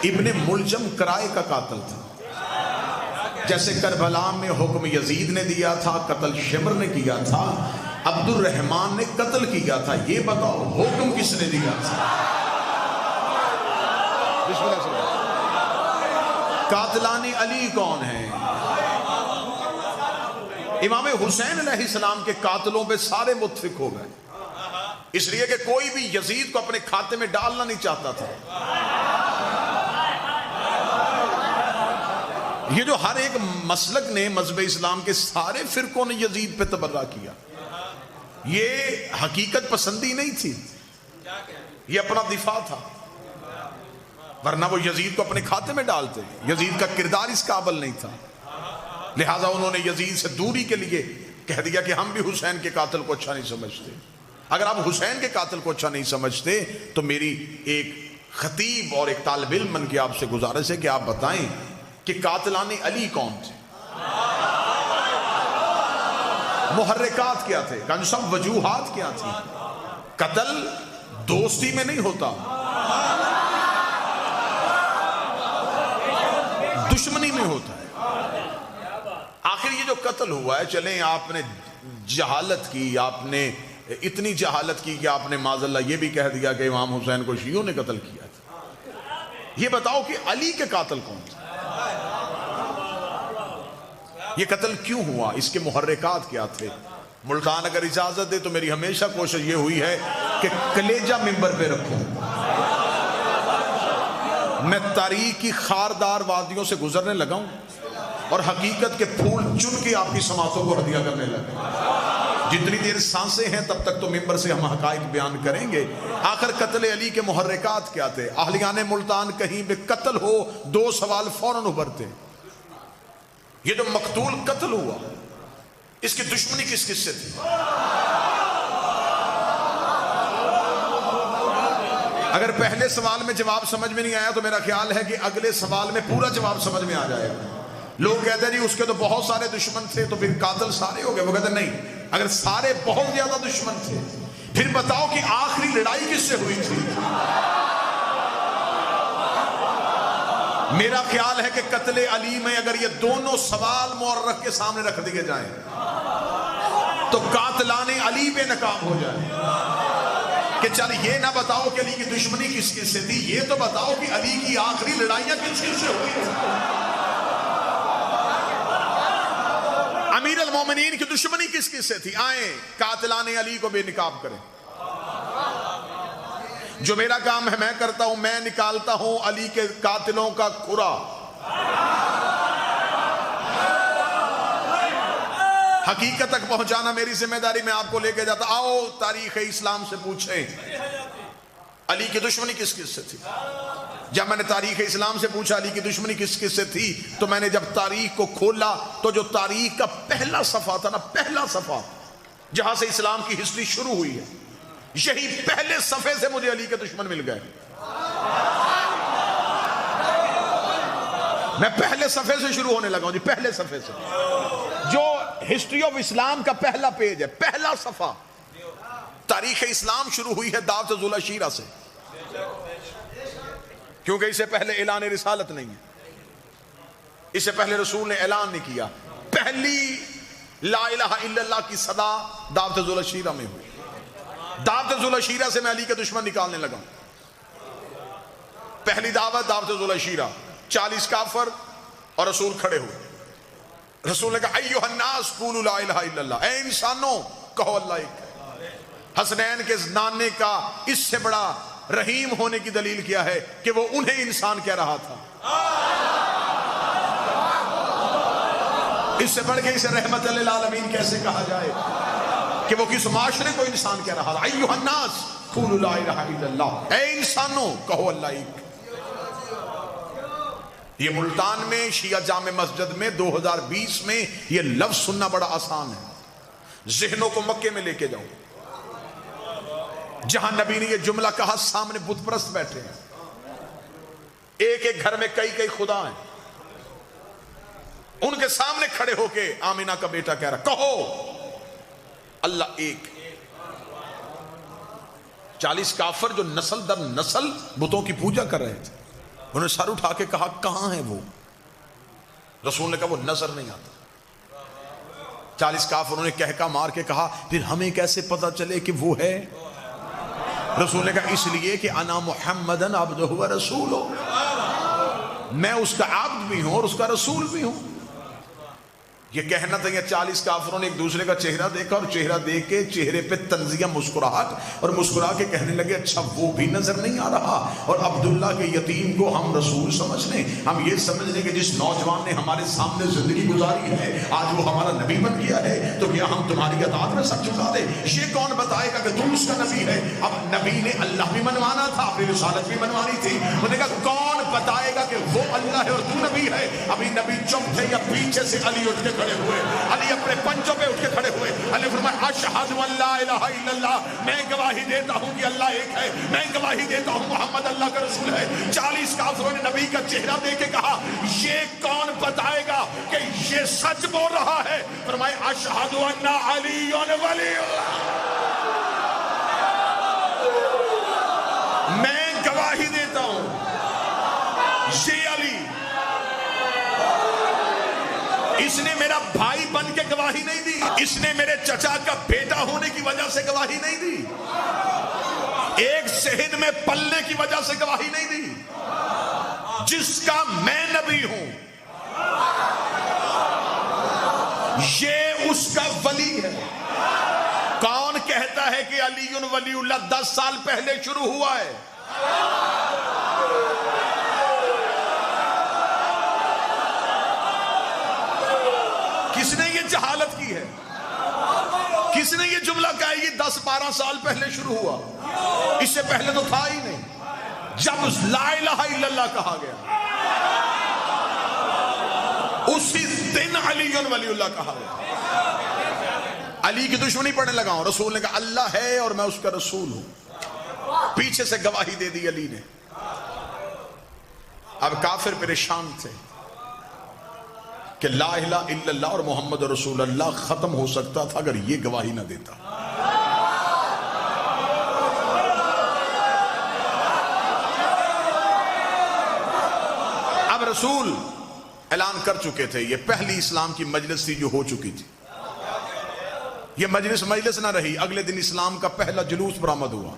ابن ملجم کرائے کا قاتل تھا. جیسے کربلا میں حکم یزید نے دیا تھا، قتل شمر نے کیا تھا، عبد الرحمن نے قتل کیا تھا. یہ بتاؤ حکم کس نے دیا تھا؟ بسم اللہ سے قاتلان علی کون ہیں؟ امام حسین علیہ السلام کے قاتلوں پہ سارے متفق ہو گئے، اس لیے کہ کوئی بھی یزید کو اپنے کھاتے میں ڈالنا نہیں چاہتا تھا. یہ جو ہر ایک مسلک نے مذہب اسلام کے سارے فرقوں نے یزید پہ تبرہ کیا، یہ حقیقت پسندی نہیں تھی، یہ اپنا دفاع تھا، ورنہ وہ یزید کو اپنے کھاتے میں ڈالتے. یزید کا کردار اس قابل نہیں تھا، لہٰذا انہوں نے یزید سے دوری کے لیے کہہ دیا کہ ہم بھی حسین کے قاتل کو اچھا نہیں سمجھتے. اگر آپ حسین کے قاتل کو اچھا نہیں سمجھتے تو میری ایک خطیب اور ایک طالب علم بن کے آپ سے گزارش ہے کہ آپ بتائیں کہ قاتلان علی کون تھے، محرکات کیا تھے، کنسب وجوہات کیا تھی. قتل دوستی میں نہیں ہوتا، دشمنی میں ہوتا ہے. آخر یہ جو قتل ہوا ہے، چلیں آپ نے جہالت کی، آپ نے اتنی جہالت کی کہ آپ نے معاذ اللہ یہ بھی کہہ دیا کہ امام حسین کو شیعوں نے قتل کیا تھا. یہ بتاؤ کہ علی کے قاتل کون تھے؟ یہ قتل کیوں ہوا؟ اس کے محرکات کیا تھے؟ ملتان اگر اجازت دے تو میری ہمیشہ کوشش یہ ہوئی ہے کہ کلیجہ ممبر پہ رکھوں، میں تاریخ کی خاردار وادیوں سے گزرنے لگا ہوں اور حقیقت کے پھول چن کے آپ کی سماعتوں کو ہدیہ کرنے لگا. جتنی دیر سانسیں ہیں تب تک تو ممبر سے ہم حقائق بیان کریں گے. آخر قتل علی کے محرکات کیا تھے؟ اہلیان ملتان کہیں بھی قتل ہو دو سوال فوراً ابھرتے. یہ جو مقتول قتل ہوا، اس کی دشمنی کس کس سے تھی؟ اگر پہلے سوال میں جواب سمجھ میں نہیں آیا تو میرا خیال ہے کہ اگلے سوال میں پورا جواب سمجھ میں آ جائے گا. لوگ کہتے ہیں جی اس کے تو بہت سارے دشمن تھے تو پھر قاتل سارے ہو گئے. وہ کہتے ہیں نہیں، اگر سارے بہت زیادہ دشمن تھے پھر بتاؤ کہ آخری لڑائی کس سے ہوئی تھی؟ میرا خیال ہے کہ قتل علی میں اگر یہ دونوں سوال مورخ کے سامنے رکھ دیے جائیں تو قاتلان علی بے نقاب ہو جائے کہ چل یہ نہ بتاؤ کہ علی کی دشمنی کس کس سے تھی، یہ تو بتاؤ کہ علی کی آخری لڑائیاں کس کس سے ہوئی تھی. امیر المومنین کی دشمنی کس کس سے تھی؟ آئیں قاتلان علی کو بے نقاب کریں. جو میرا کام ہے میں کرتا ہوں، میں نکالتا ہوں علی کے قاتلوں کا کھرا. حقیقت تک پہنچانا میری ذمہ داری، میں آپ کو لے کے جاتا. آؤ تاریخ اسلام سے پوچھیں علی کی دشمنی کس کس سے تھی. جب میں نے تاریخ اسلام سے پوچھا علی کی دشمنی کس کس سے تھی تو میں نے جب تاریخ کو کھولا تو جو تاریخ کا پہلا صفحہ تھا نا، پہلا صفحہ جہاں سے اسلام کی ہسٹری شروع ہوئی ہے، یہی پہلے صفحے سے مجھے علی کے دشمن مل گئے. میں پہلے صفحے سے شروع ہونے لگا ہوں جی، پہلے صفحے سے. جو ہسٹری آف اسلام کا پہلا پیج ہے، پہلا صفحہ، تاریخ اسلام شروع ہوئی ہے دعوت ذوالعشیرہ سے، کیونکہ اس سے پہلے اعلان رسالت نہیں ہے، اس سے پہلے رسول نے اعلان نہیں کیا. پہلی لا الہ الا اللہ کی صدا دعوت ذوالعشیرہ میں ہوئی. دعوت ذوالعشیرہ سے میں علی کے دشمن نکالنے لگا. پہلی دعوت ذوالعشیرہ، 40 کافر اور رسول کھڑے ہوئے. رسول نے کہا ایھا الناس قولوا لا الہ الا اللہ، اے انسانوں کہو اللہ ایک ہے. حسنین کے نانے کا اس سے بڑا رحیم ہونے کی دلیل کیا ہے کہ وہ انہیں انسان کہہ رہا تھا. اس سے بڑھ کے اسے رحمت للعالمین کیسے کہا جائے کہ وہ کس معاشرے کو انسان کہہ رہا تھا. ایھا الناس قولوا لا الہ الا اللہ، اے انسانوں کہو اللہ ایک. یہ ملتان میں شیعہ جامع مسجد میں 2020 میں یہ لفظ سننا بڑا آسان ہے. ذہنوں کو مکے میں لے کے جاؤ جہاں نبی نے یہ جملہ کہا، سامنے بت پرست بیٹھے ہیں، ایک ایک گھر میں کئی کئی خدا ہیں، ان کے سامنے کھڑے ہو کے آمینہ کا بیٹا کہہ رہا کہو اللہ ایک. 40 کافر جو نسل در نسل بتوں کی پوجا کر رہے تھے، انہوں نے سر اٹھا کے کہا کہاں ہے وہ؟ رسول نے کہا وہ نظر نہیں آتا۔ 40 کافروں نے کہکا مار کے کہا پھر ہمیں کیسے پتا چلے کہ وہ ہے؟ رسول نے کہا اس لیے کہ انا محمدن عبدہ و رسولہ، میں اس کا عبد بھی ہوں اور اس کا رسول بھی ہوں۔ یہ کہنا تھا، یہ 40 کافروں نے ایک دوسرے کا چہرہ دیکھا اور چہرہ دیکھ کے چہرے پہ تنزیہ مسکراہٹ، اور مسکرا کے کہنے لگے اچھا وہ بھی نظر نہیں آ رہا، اور عبداللہ کے یتیم کو ہم رسول سمجھ لیں، ہم یہ سمجھ لیں کہ جس نوجوان نے ہمارے سامنے زندگی گزاری ہے آج وہ ہمارا نبی بن گیا ہے، تو کیا ہم تمہاری اطاعت میں سب جھکا دیں؟ یہ کون بتائے گا کہ تم اس کا نبی ہے؟ اب نبی نے اللہ بھی منوانا تھا، اپنی رسالت بھی منوانی تھی۔ انہوں نے کہا کون بتائے گا کہ وہ اللہ ہے اور تو نبی ہے؟ ابھی نبی چپ تھے یا پیچھے سے علی اٹھ کے کھڑے ہوئے، علی اپنے پنجوں پہ اٹھ کے کھڑے ہوئے، علی فرمایا اشہد ان لا الہ الا اللہ، میں گواہی دیتا ہوں کہ اللہ ایک ہے، میں گواہی دیتا ہوں محمد اللہ کا رسول ہے۔ 40 کافروں نے نبی کا چہرہ دیکھ کے کہا یہ کون بتائے گا کہ یہ سچ بول رہا ہے؟ فرمایا اشہد ان علی ولی اللہ، میں گواہی دیتا ہوں یہ علی، اس نے میرا بھائی بن کے گواہی نہیں دی، اس نے میرے چچا کا بیٹا ہونے کی وجہ سے گواہی نہیں دی، ایک صحن میں پلنے کی وجہ سے گواہی نہیں دی، جس کا میں نبی ہوں یہ اس کا ولی ہے۔ کون کہتا ہے کہ علی ولی اللہ 10 سال پہلے شروع ہوا ہے؟ کس نے یہ جہالت کی ہے؟ کس نے یہ جملہ کہا ہے یہ 10-12 سال پہلے شروع ہوا؟ اس سے پہلے تو تھا ہی نہیں۔ جب لا الہ الا اللہ کہا گیا اسی دن علی ولی اللہ کہا گیا۔ علی کی دشمنی پڑھنے لگا ہوں، رسول نے کہا اللہ ہے اور میں اس کا رسول ہوں، پیچھے سے گواہی دے دی علی نے۔ اب کافر پریشان تھے کہ لا الہ الا اللہ اور محمد رسول اللہ ختم ہو سکتا تھا اگر یہ گواہی نہ دیتا۔ اب رسول اعلان کر چکے تھے، یہ پہلی اسلام کی مجلس تھی جو ہو چکی تھی، یہ مجلس نہ رہی، اگلے دن اسلام کا پہلا جلوس برآمد ہوا۔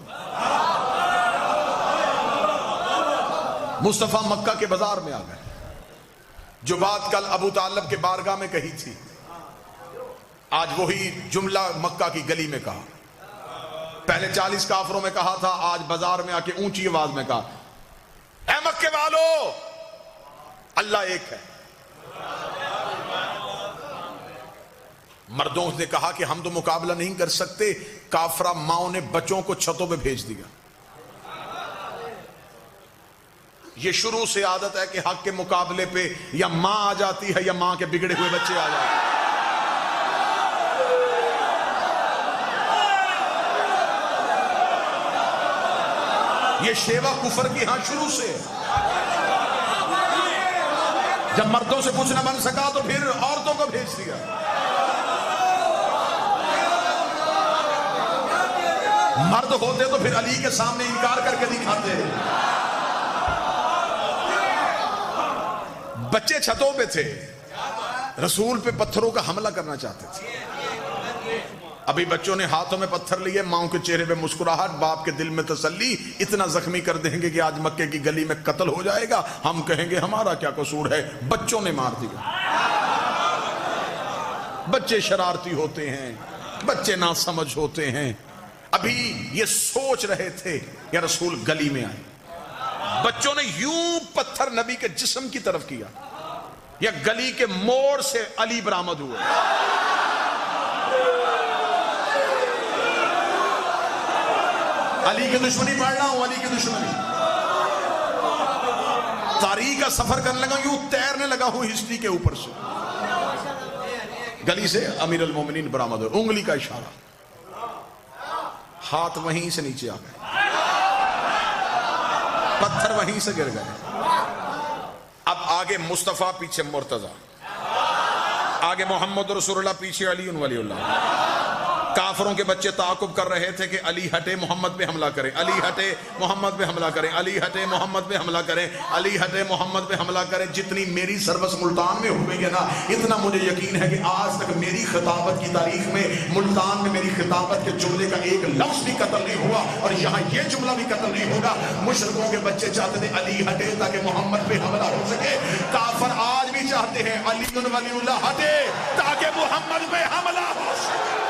مصطفیٰ مکہ کے بازار میں آ گئے، جو بات کل ابو طالب کے بارگاہ میں کہی تھی آج وہی جملہ مکہ کی گلی میں کہا۔ پہلے 40 کافروں میں کہا تھا، آج بازار میں آ کے اونچی آواز میں کہا اے مکے والو اللہ ایک ہے۔ مردوں نے کہا کہ ہم تو مقابلہ نہیں کر سکتے، کافرہ ماؤں نے بچوں کو چھتوں پہ بھیج دیا۔ یہ شروع سے عادت ہے کہ حق کے مقابلے پہ یا ماں آ جاتی ہے یا ماں کے بگڑے ہوئے بچے آ جاتے ہیں۔ یہ شیوہ کفر کی ہاں شروع سے، جب مردوں سے کچھ نہ بن سکا تو پھر عورتوں کو بھیج دیا۔ مرد ہوتے تو پھر علی کے سامنے انکار کر کے دکھاتے ہیں۔ بچے چھتوں پہ تھے، رسول پہ پتھروں کا حملہ کرنا چاہتے تھے۔ ابھی بچوں نے ہاتھوں میں پتھر لیے، ماں کے چہرے پہ مسکراہٹ، باپ کے دل میں تسلی، اتنا زخمی کر دیں گے کہ آج مکے کی گلی میں قتل ہو جائے گا، ہم کہیں گے ہمارا کیا قصور ہے، بچوں نے مار دیا۔ بچے شرارتی ہوتے ہیں، بچے ناسمجھ ہوتے ہیں۔ ابھی یہ سوچ رہے تھے یا رسول گلی میں آئے، بچوں نے یوں پتھر نبی کے جسم کی طرف کیا، یا گلی کے موڑ سے علی برآمد ہوئے۔ علی کی دشمنی پڑھ رہا ہوں، علی کی دشمنی، تاریخ کا سفر کرنے لگا، یوں تیرنے لگا ہوں ہسٹری کے اوپر سے۔ گلی سے امیر المومنین برآمد ہوئے، انگلی کا اشارہ، ہاتھ وہیں سے نیچے آ گئے، پتھر وہیں سے گر گئے۔ اب آگے مصطفیٰ، پیچھے مرتضیٰ، آگے محمد رسول اللہ، پیچھے علی ولی اللہ۔ کافروں کے بچے تعاقب کر رہے تھے کہ علی ہٹے محمد پہ حملہ کریں، علی ہٹے محمد پہ حملہ کریں، علی ہٹے محمد پہ حملہ کریں، علی ہٹے محمد پہ حملہ کریں۔ جتنی میری سروس ملتان میں ہوئی ہے نا، اتنا مجھے یقین ہے کہ آج تک میری خطابت کی تاریخ میں ملتان میں میری خطابت کے جملے کا ایک لفظ بھی قتل نہیں ہوا، اور یہاں یہ جملہ بھی قتل نہیں ہوگا۔ مشرکوں کے بچے چاہتے تھے علی ہٹے تاکہ محمد پہ حملہ ہو سکے، کافر آج بھی چاہتے ہیں علی ولی اللہ ہٹے تاکہ محمد پہ حملہ ہو سکے۔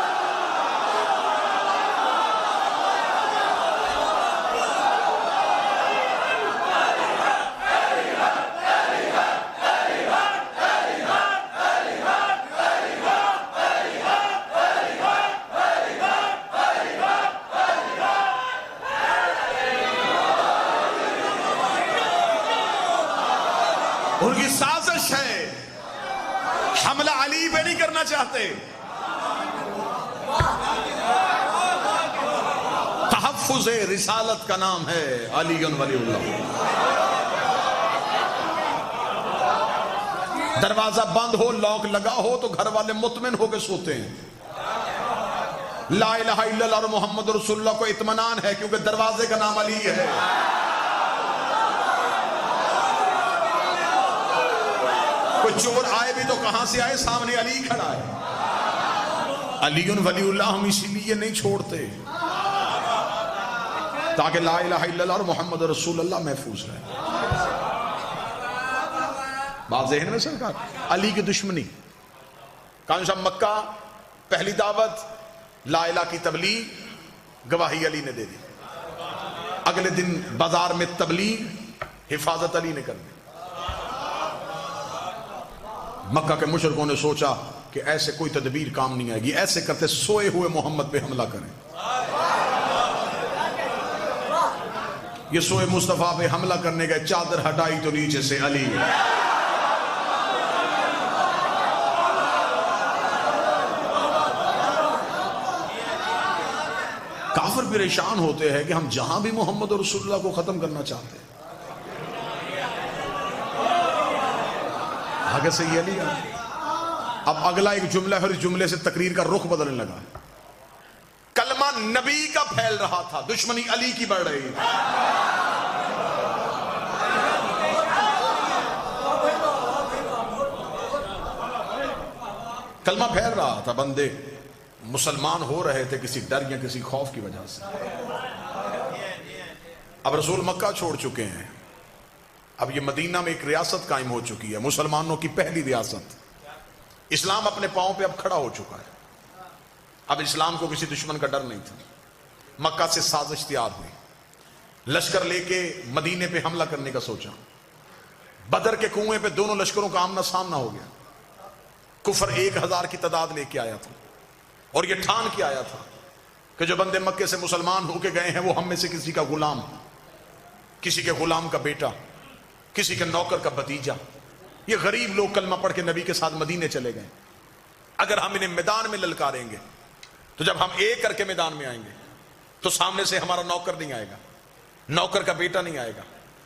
ان کی سازش ہے، حملہ علی پہ نہیں کرنا چاہتے۔ تحفظ رسالت کا نام ہے علی ولی اللہ۔ دروازہ بند ہو، لاک لگا ہو تو گھر والے مطمئن ہو کے سوتے ہیں۔ لا الہ الا اللہ اور محمد رسول اللہ کو اطمینان ہے کیونکہ دروازے کا نام علی ہے۔ کوئی چور آئے بھی تو کہاں سے آئے؟ سامنے علی کھڑا ہے۔ علی ولی اللہ ہم اسی لیے نہیں چھوڑتے تاکہ لا الہ الا اللہ اور محمد رسول اللہ محفوظ رہے۔ بات ذہن میں سرکار، علی کی دشمنی کان صاحب مکہ پہلی دعوت لا الہ کی تبلیغ، گواہی علی نے دے دی۔ اگلے دن بازار میں تبلیغ، حفاظت علی نے کر دی۔ مکہ کے مشرکوں نے سوچا کہ ایسے کوئی تدبیر کام نہیں آئے گی، ایسے کرتے سوئے ہوئے محمد پہ حملہ کریں۔ یہ سوئے مصطفیٰ پہ حملہ کرنے گئے، چادر ہٹائی تو نیچے سے علی۔ کافر پریشان ہوتے ہیں کہ ہم جہاں بھی محمد رسول اللہ کو ختم کرنا چاہتے ہیں۔ آگے سے یہ علی ہے۔ اب اگلا ایک جملہ ہے، اس جملے سے تقریر کا رخ بدلنے لگا۔ کلمہ نبی کا پھیل رہا تھا، دشمنی علی کی بڑھ رہی تھی۔ کلمہ پھیل رہا تھا، بندے مسلمان ہو رہے تھے کسی ڈر یا کسی خوف کی وجہ سے۔ اب رسول مکہ چھوڑ چکے ہیں، اب یہ مدینہ میں ایک ریاست قائم ہو چکی ہے، مسلمانوں کی پہلی ریاست۔ اسلام اپنے پاؤں پہ اب کھڑا ہو چکا ہے، اب اسلام کو کسی دشمن کا ڈر نہیں تھا۔ مکہ سے سازش تیار ہوئی، لشکر لے کے مدینے پہ حملہ کرنے کا سوچا۔ بدر کے کنویں پہ دونوں لشکروں کا آمنا سامنا ہو گیا۔ کفر 1000 کی تعداد لے کے آیا تھا اور یہ ٹھان کے آیا تھا کہ جو بندے مکے سے مسلمان ہو کے گئے ہیں وہ ہم میں سے کسی کا غلام، کسی کے غلام کا بیٹا، کسی کے نوکر کا بھتیجا۔ یہ غریب لوگ کلمہ پڑھ کے نبی کے ساتھ مدینے چلے گئے۔ اگر ہم انہیں میدان میں للکاریں گے تو جب ہم ایک کر کے میدان میں آئیں گے تو سامنے سے ہمارا نوکر نہیں آئے گا، نوکر کا بیٹا نہیں آئے گا،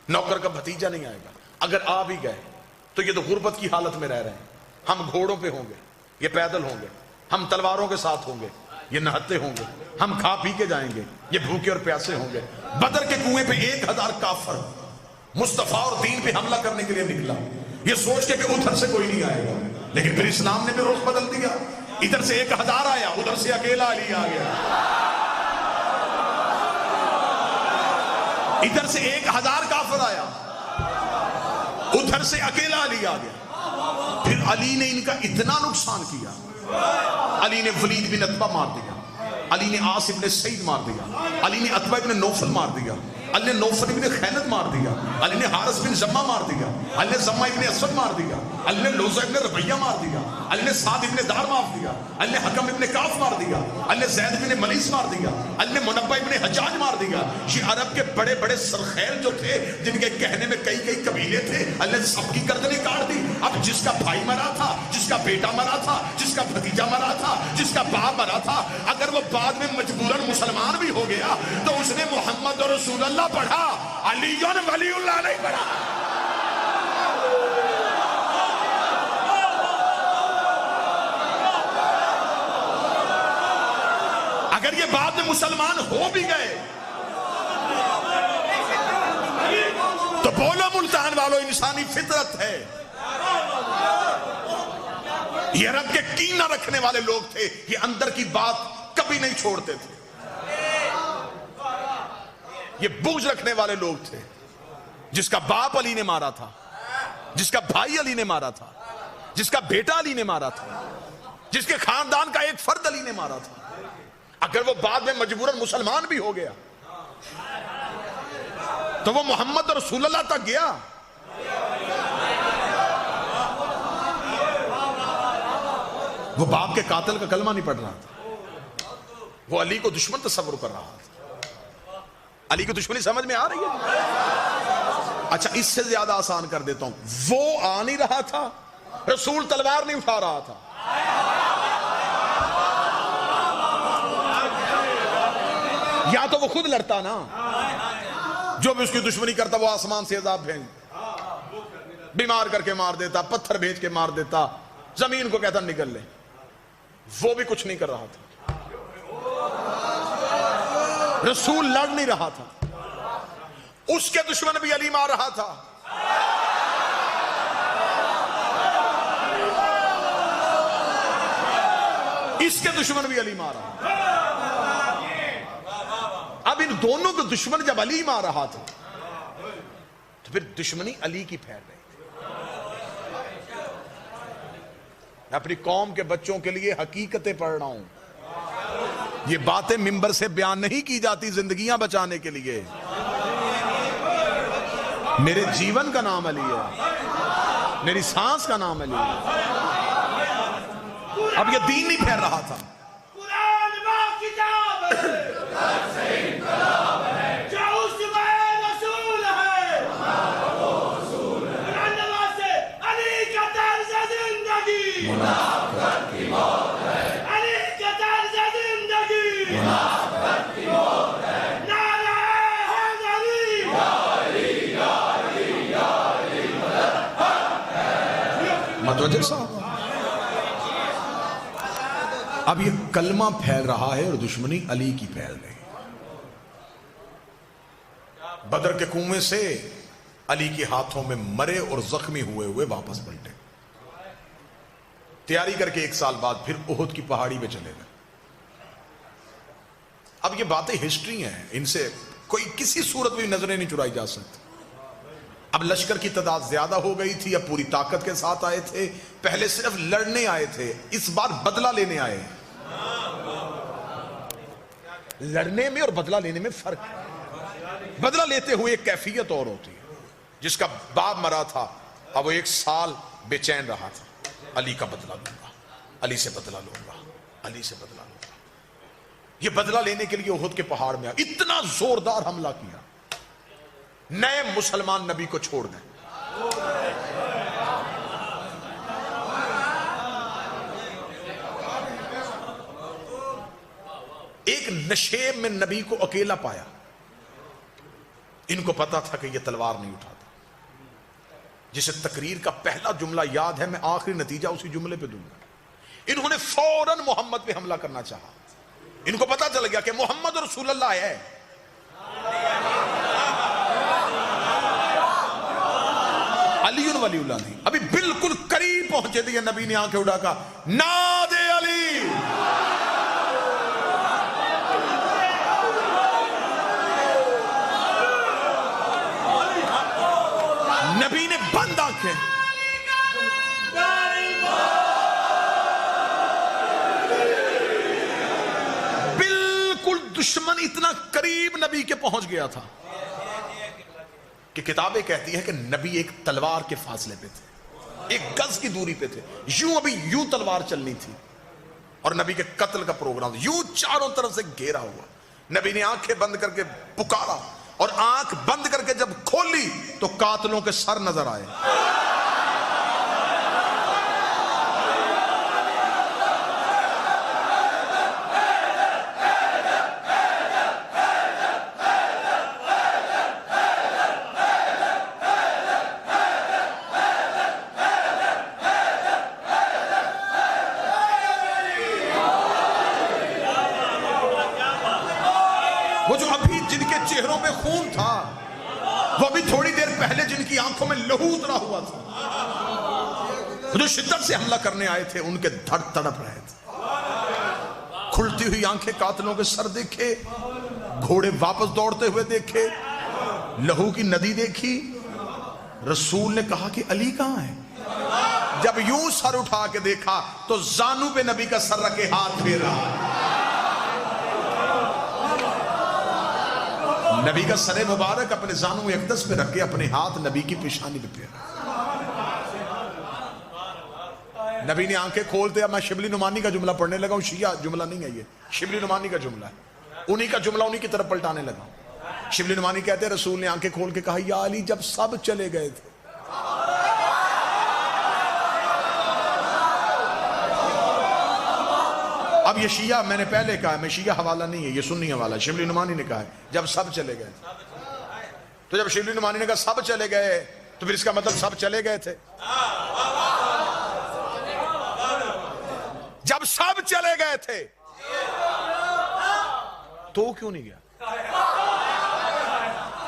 نوکر کا بھتیجا نہیں آئے گا۔ اگر آ بھی گئے تو یہ تو غربت کی حالت میں رہ رہے ہیں۔ ہم گھوڑوں پہ ہوں گے، یہ پیدل ہوں گے، ہم تلواروں کے ساتھ ہوں گے، یہ نہتے ہوں گے، ہم کھا پی کے جائیں گے، یہ بھوکے اور پیاسے ہوں گے۔ بدر کے کنویں پہ 1000 کافر مصطفیٰ اور دین پہ حملہ کرنے کے لیے نکلا، یہ سوچ کے کہ ادھر سے کوئی نہیں آئے گا، لیکن پھر اسلام نے بھی رخ بدل دیا۔ ادھر سے 1000 آیا، ادھر سے اکیلا علی آ گیا۔ ادھر سے 1000 کافر آیا، ادھر سے اکیلا علی آ گیا۔ پھر علی نے ان کا اتنا نقصان کیا، علی نے ولید بن عتبہ مار دیا، علی نے عاص بن سعید مار دیا، علی نے عتبہ بن نوفل مار دیا، علی نے نوفل بن خیلد مار دیا، علی نے حارث بن زمہ مار دیا، علی نے زمہ بن اسود مار دیا، علی نے لوزہ بن ربیہ مار دیا، علی نے سعد بن دار مار دیا، علی نے حکم بن کاف مار دیا، علی نے زید بن ملیس مار دیا، علی نے منبع بن حجاج مار دیا۔ یہ عرب کے بڑے بڑے سرخیل جو تھے، جن کے کہنے میں کئی کئی قبیلے تھے، علی نے سب کی گردنیں کاٹ دی۔ اب جس کا بھائی مرا تھا، جس کا بیٹا مرا تھا، جس کا بھتیجا مرا تھا، جس کا باپ مرا تھا، اگر وہ بعد میں مجبوراً مسلمان بھی ہو گیا تو اس نے محمد رسول اللہ پڑھا، علی ولی اللہ نہیں پڑھا۔ اگر یہ بعد میں مسلمان ہو بھی گئے تو بولو ملتان والوں، انسانی فطرت ہے. یہ رب کے کینہ رکھنے والے لوگ تھے، یہ اندر کی بات کبھی نہیں چھوڑتے تھے. یہ بغض رکھنے والے لوگ تھے. جس کا باپ علی نے مارا تھا، جس کا بھائی علی نے مارا تھا، جس کا بیٹا علی نے مارا تھا، جس کے خاندان کا ایک فرد علی نے مارا تھا، اگر وہ بعد میں مجبوراً مسلمان بھی ہو گیا تو وہ محمد رسول اللہ تک گیا. وہ باپ کے قاتل کا کلمہ نہیں پڑھ رہا تھا، وہ علی کو دشمن تصور کر رہا تھا. علی کی دشمنی سمجھ میں آ رہی ہے؟ اچھا اس سے زیادہ آسان کر دیتا ہوں، وہ آ نہیں رہا تھا، رسول تلوار نہیں اٹھا رہا تھا. یا تو وہ خود لڑتا نا، جو بھی اس کی دشمنی کرتا وہ آسمان سے عذاب بھیج، بیمار کر کے مار دیتا، پتھر بھیج کے مار دیتا، زمین کو کہتا نگل لے. وہ بھی کچھ نہیں کر رہا تھا، رسول لڑ نہیں رہا تھا، اس کے دشمن بھی علی مار رہا تھا. اس کے دشمن بھی علی مار رہا تھا. اب ان دونوں کے دشمن جب علی مار رہا تھا تو پھر دشمنی علی کی پھیل رہی تھی. میں اپنی قوم کے بچوں کے لیے حقیقتیں پڑھ رہا ہوں. یہ باتیں منبر سے بیان نہیں کی جاتی زندگیاں بچانے کے لیے. میرے جیون کا نام علی ہے، میری سانس کا نام علی ہے. اب یہ دین نہیں پھیل رہا تھا. قرآن ماں کتاب ہے، جو اس میں رسول ہے، قرآن نماز سے علی کا طرز زندگی، منافقت کی موت ہے، علی کا طرز زندگی، منافقت کی موت ہے. نعرہ حیدری، یا علی یا علی یا علی مدد حق ہے. متوجہ صاحب، اب یہ کلمہ پھیل رہا ہے اور دشمنی علی کی پھیل رہی. بدر کے کنویں سے علی کے ہاتھوں میں مرے اور زخمی ہوئے ہوئے واپس پلٹے. تیاری کر کے 1 سال بعد پھر احد کی پہاڑی پہ چلے گئے. اب یہ باتیں ہسٹری ہیں، ان سے کوئی کسی صورت میں نظریں نہیں چرائی جا سکتی. اب لشکر کی تعداد زیادہ ہو گئی تھی، اب پوری طاقت کے ساتھ آئے تھے. پہلے صرف لڑنے آئے تھے، اس بار بدلہ لینے آئے. لڑنے میں اور بدلہ لینے میں فرق ہے. بدلہ لیتے ہوئے ایک کیفیت اور ہوتی ہے. جس کا باپ مرا تھا اب وہ 1 سال بے چین رہا تھا، علی کا بدلہ لوں گا، علی سے بدلہ لوں گا، علی سے بدلہ لوں گا. یہ بدلہ لینے کے لیے احد کے پہاڑ میں اتنا زوردار حملہ کیا، نئے مسلمان نبی کو چھوڑ دیں. ایک نشیب میں نبی کو اکیلا پایا. ان کو پتا تھا کہ یہ تلوار نہیں اٹھاتا. جسے تقریر کا پہلا جملہ یاد ہے، میں آخری نتیجہ اسی جملے پہ دوں گا. انہوں نے فوراً محمد پہ حملہ کرنا چاہا. ان کو پتا چل گیا کہ محمد رسول اللہ ہے. علی ولی اللہ نہیں. ابھی بالکل قریب پہنچے تھے، نبی نے آنکھیں اٹھا کہا ناد علی. نبی نے بند آنکھیں، بالکل دشمن اتنا قریب نبی کے پہنچ گیا تھا کہ کتابیں کہتی ہیں کہ نبی ایک تلوار کے فاصلے پہ تھے، 1 گز کی دوری پہ تھے. ابھی یوں تلوار چلنی تھی اور نبی کے قتل کا پروگرام یوں چاروں طرف سے گھیرا ہوا. نبی نے آنکھیں بند کر کے پکارا اور آنکھ بند کر کے جب کھولی تو قاتلوں کے سر نظر آئے. چہروں پہ خون تھا، وہ بھی تھوڑی دیر پہلے جن کی آنکھوں میں لہو اترا ہوا تھا، جو شدت سے حملہ کرنے آئے تھے ان کے دھڑ تڑپ رہے تھے۔ کھلتی ہوئی آنکھیں قاتلوں کے سر دیکھے، گھوڑے واپس دوڑتے ہوئے دیکھے، لہو کی ندی دیکھی۔ رسول نے کہا کہ علی کہاں ہے؟ جب یوں سر اٹھا کے دیکھا تو زانو پہ نبی کا سر رکھے ہاتھ پھیر رہا۔ نبی کا سر مبارک اپنے زانو اقدس پہ رکھ کے اپنے ہاتھ نبی کی پیشانی پہ پھیر رہا۔ نبی نے آنکھیں کھولتے، اب میں شبلی نعمانی کا جملہ پڑھنے لگا ہوں، شیعہ جملہ نہیں ہے یہ، شبلی نعمانی کا جملہ ہے، انہی کا جملہ انہی کی طرف پلٹانے لگا۔ شبلی نعمانی کہتے ہیں رسول نے آنکھیں کھول کے کہا یا علی جب سب چلے گئے تھے۔ اب یہ شیعہ میں نے پہلے کہا ہے، میں شیعہ حوالہ نہیں ہے، یہ سنی حوالہ ہے، شبلی نعمانی نے کہا ہے جب سب چلے گئے تھے۔ تو جب شبلی نعمانی نے کہا سب چلے گئے تو پھر اس کا مطلب سب چلے گئے تھے۔ جب سب چلے گئے تھے تو کیوں نہیں گیا؟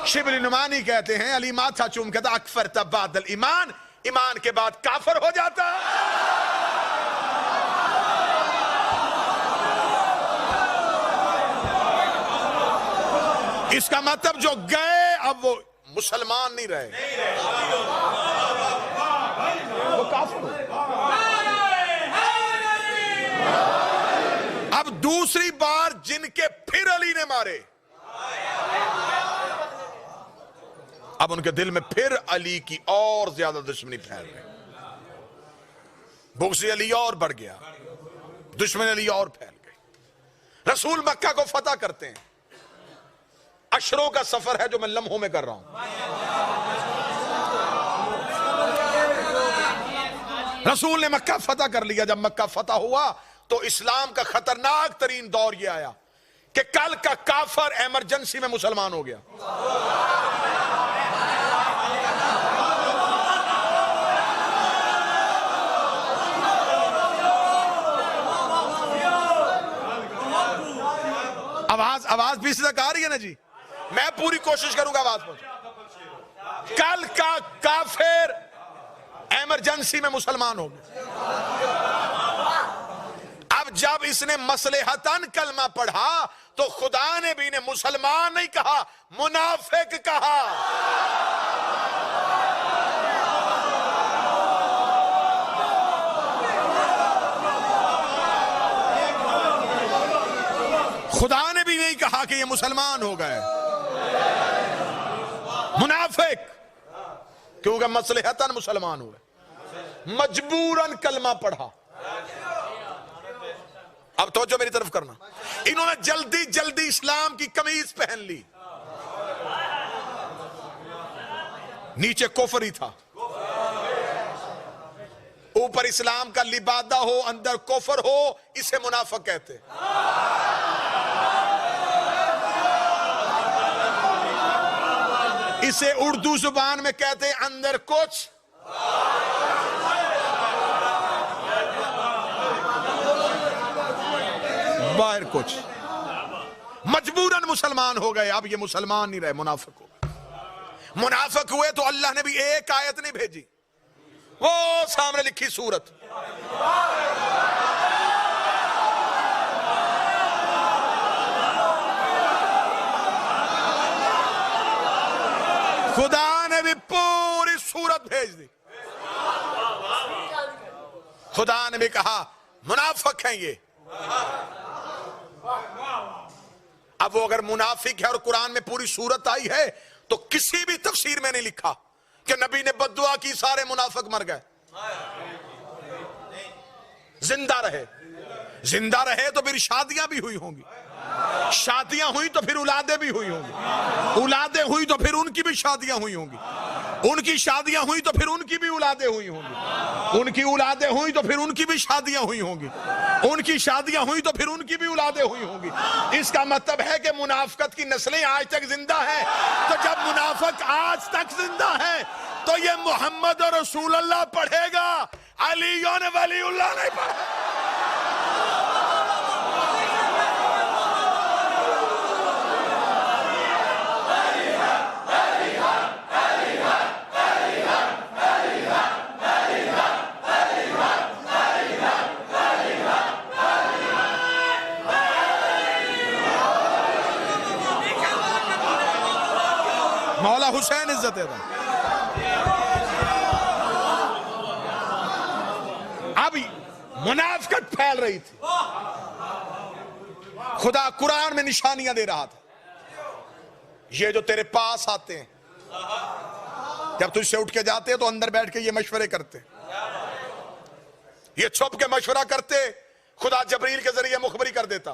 شبلی نعمانی کہتے ہیں علی ماتھا چوم کہتا اکفرت بعد الایمان، ایمان کے بعد کافر ہو جاتا۔ اس کا مطلب جو گئے اب وہ مسلمان نہیں رہے، وہ کافر ہو۔ اب دوسری بار جن کے پھر علی نے مارے، اب ان کے دل میں پھر علی کی اور زیادہ دشمنی پھیل گئی، بغض علی اور بڑھ گیا، دشمن علی اور پھیل گئی۔ رسول مکہ کو فتح کرتے ہیں، اشروں کا سفر ہے جو میں لمحوں میں کر رہا ہوں۔ رسول نے مکہ فتح کر لیا۔ جب مکہ فتح ہوا تو اسلام کا خطرناک ترین دور یہ آیا کہ کل کا کافر ایمرجنسی میں مسلمان ہو گیا۔ آواز بیس تک آ رہی ہے نا جی؟ میں پوری کوشش کروں گا آواز پہنچ۔ کل کا کافر ایمرجنسی میں مسلمان ہو گیا۔ اب جب اس نے مصلحتاً کلمہ پڑھا تو خدا نے بھی نے مسلمان نہیں کہا، منافق کہا۔ خدا نے بھی نہیں کہا کہ یہ مسلمان ہو گئے، منافق، کیونکہ مصلحتاً مسلمان ہوئے، مجبوراً کلمہ پڑھا۔ اب توجہ میری طرف کرنا، انہوں نے جلدی جلدی اسلام کی قمیض پہن لی، نیچے کفر ہی تھا، اوپر اسلام کا لبادہ ہو اندر کفر ہو، اسے منافق کہتے۔ اسے اردو زبان میں کہتے ہیں اندر کچھ باہر کچھ، مجبوراً مسلمان ہو گئے۔ اب یہ مسلمان نہیں رہے، منافق ہو گئے۔ منافق ہوئے تو اللہ نے بھی ایک آیت نہیں بھیجی، وہ سامنے لکھی سورت، خدا نے بھی پوری سورت بھیج دی۔ خدا نے بھی کہا منافق ہیں یہ۔ اب وہ اگر منافق ہے اور قرآن میں پوری سورت آئی ہے تو کسی بھی تفسیر میں نہیں لکھا کہ نبی نے بد دعا کی سارے منافق مر گئے۔ زندہ رہے، زندہ رہے تو پھر شادیاں بھی ہوئی ہوں گی، شادیاں ہوئی تو پھر اولادیں بھی ہوئی ہوں گی، اولادیں ہوئی تو پھر ان کی بھی شادیاں ہوئی ہوں گی، ان کی شادیاں ہوئی تو پھر ان کی بھی اولادیں ہوئی ہوں گی، ان کی اولادیں ہوئی تو پھر ان کی بھی شادیاں ہوئی ہوں گی، ان کی شادیاں ہوئی تو پھر ان کی بھی اولادیں ہوئی ہوں گی۔ اس کا مطلب ہے کہ منافقت کی نسلیں آج تک زندہ ہیں۔ تو جب منافق آج تک زندہ ہے تو یہ محمد رسول اللہ پڑھے گا، علی ولی اللہ نہیں پڑھے گا۔ عزت ہے. اب منافقت پھیل رہی تھی. خدا قرآن میں نشانیاں دے رہا تھا. یہ جو تیرے پاس آتے ہیں جب تجھ سے اٹھ کے جاتے تو اندر بیٹھ کے یہ مشورے کرتے, یہ چھپ کے مشورہ کرتے, خدا جبریل کے ذریعے مخبری کر دیتا.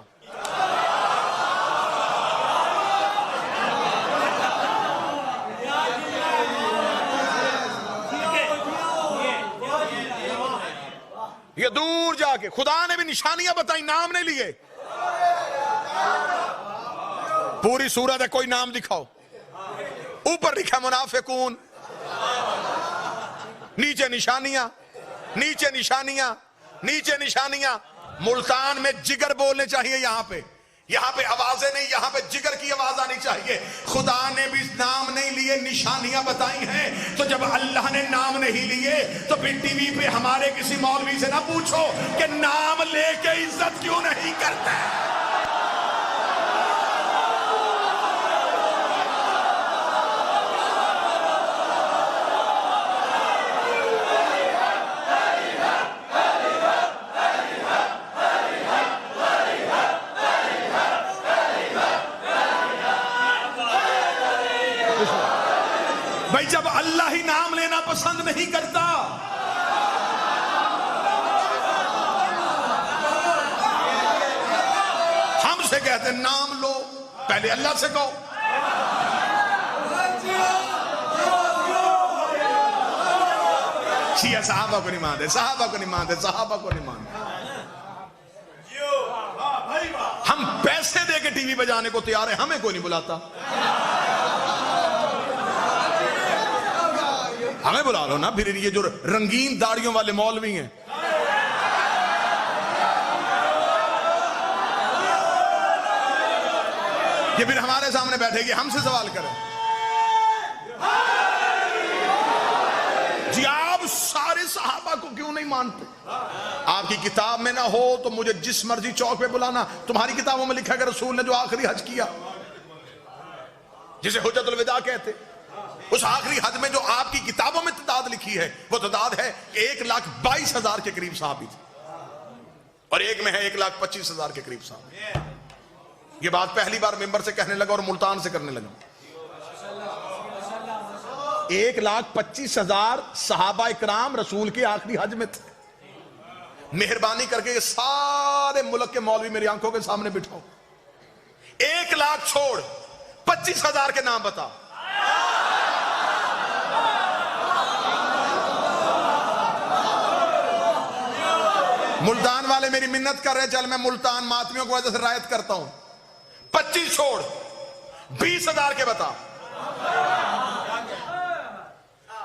یہ دور جا کے خدا نے بھی نشانیاں بتائی, نام نہیں لیے. پوری سورت ہے, کوئی نام دکھاؤ. اوپر لکھا منافقون, نیچے نشانیاں, نیچے نشانیاں, نیچے نشانیاں. ملتان میں جگر بولنے چاہیے. یہاں پہ آوازیں نہیں, یہاں پہ جگر کی آواز آنی چاہیے. خدا نے بھی نام نہیں لیے, نشانیاں بتائی ہیں. تو جب اللہ نے نام نہیں لیے تو پھر ٹی وی پہ ہمارے کسی مولوی سے نہ پوچھو کہ نام لے کے عزت کیوں نہیں کرتے. بھائی جب اللہ ہی نام لینا پسند نہیں کرتا, ہم سے کہتے ہیں نام لو, پہلے اللہ سے کہو. شیعہ صحابہ کو نہیں مانتے, صحابہ کو نہیں مانتے, صحابہ کو نہیں مانتے. ہم پیسے دے کے ٹی وی بجانے کو تیار ہیں, ہمیں کوئی نہیں بلاتا. ہمیں بلا لو نا. پھر یہ جو رنگین داڑیوں والے مولوی ہیں, یہ پھر ہمارے سامنے بیٹھے گی, ہم سے سوال کریں. جی آپ سارے صحابہ کو کیوں نہیں مانتے؟ آپ کی کتاب میں نہ ہو تو مجھے جس مرضی چوک پہ بلانا. تمہاری کتابوں میں لکھا ہے کہ رسول نے جو آخری حج کیا, جسے حجت الوداع کہتے, اس آخری حج میں جو آپ کی کتابوں میں تعداد لکھی ہے وہ تعداد ہے کہ 1,22,000 کے قریب صحابی تھے, اور ایک میں ہے 1,25,000 کے قریب صحابی. یہ بات پہلی بار ممبر سے کہنے لگا اور ملتان سے کرنے لگا. 1,25,000 صحابہ اکرام رسول کے آخری حج میں تھے. مہربانی کر کے یہ سارے ملک کے مولوی میری آنکھوں کے سامنے بٹھاؤ, 1,00,000 چھوڑ 25,000 کے نام بتا. ملتان والے میری منت کر رہے, چل میں ملتان ماتمیوں کو وجہ سے رعایت کرتا ہوں. 25 چھوڑ 20,000 کے بتا.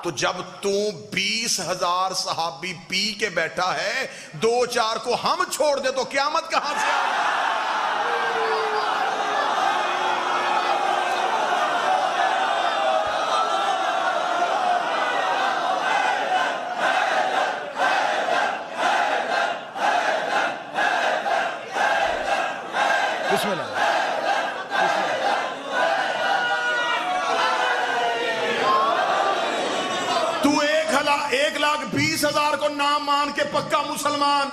تو جب تو 20,000 صحابی پی کے بیٹھا ہے, 2-4 کو ہم چھوڑ دے تو قیامت کہاں سے آئے؟ بسم اللہ. تو 1,20,000 کو نام مان کے پکا مسلمان,